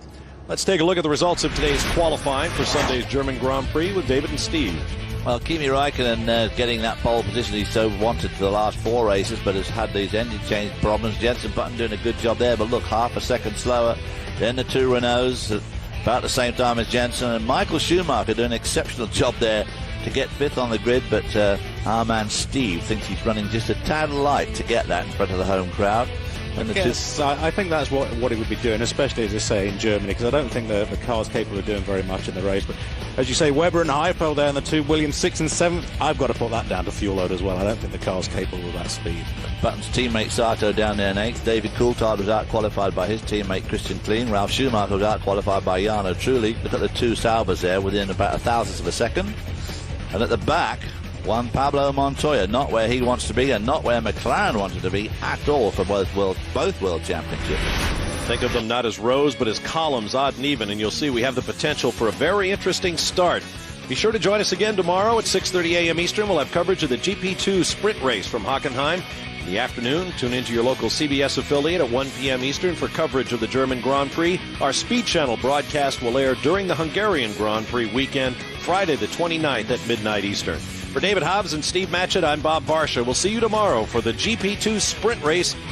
Let's take a look at the results of today's qualifying for Sunday's German Grand Prix with David and Steve. Well, Kimi Räikkönen getting that pole position he so wanted for the last 4 races, but has had these engine change problems. Jenson Button doing a good job there, but look, half a second slower. Then the 2 Renaults. about the same time as Jensen, and Michael Schumacher doing an exceptional job there to get 5th on the grid, but our man Steve thinks he's running just a tad light to get that in front of the home crowd. And I think that's what he would be doing, especially, as I say, in Germany, because I don't think the car's capable of doing very much in the race. But as you say, Webber and Heifel there in the 2, Williams 6th and 7th, I've got to put that down to fuel load as well. I don't think the car's capable of that speed. Button's teammate Sato down there in 8th. David Coulthard was out-qualified by his teammate Christian Klein. Ralf Schumacher was out-qualified by Jarno Trulli. Look at the 2 Saubers there within about 1,000th of a second. And at the back, one Pablo Montoya, not where he wants to be and not where McLaren wanted to be at all for both world championships. Think of them not as rows but as columns, odd and even, and you'll see we have the potential for a very interesting start. Be sure to join us again tomorrow at 6:30 a.m. Eastern. We'll have coverage of the GP2 sprint race from Hockenheim. In the afternoon, tune into your local CBS affiliate at 1 p.m. Eastern for coverage of the German Grand Prix. Our Speed Channel broadcast will air during the Hungarian Grand Prix weekend, Friday the 29th at midnight Eastern. For David Hobbs and Steve Matchett, I'm Bob Barsha. We'll see you tomorrow for the GP2 sprint race from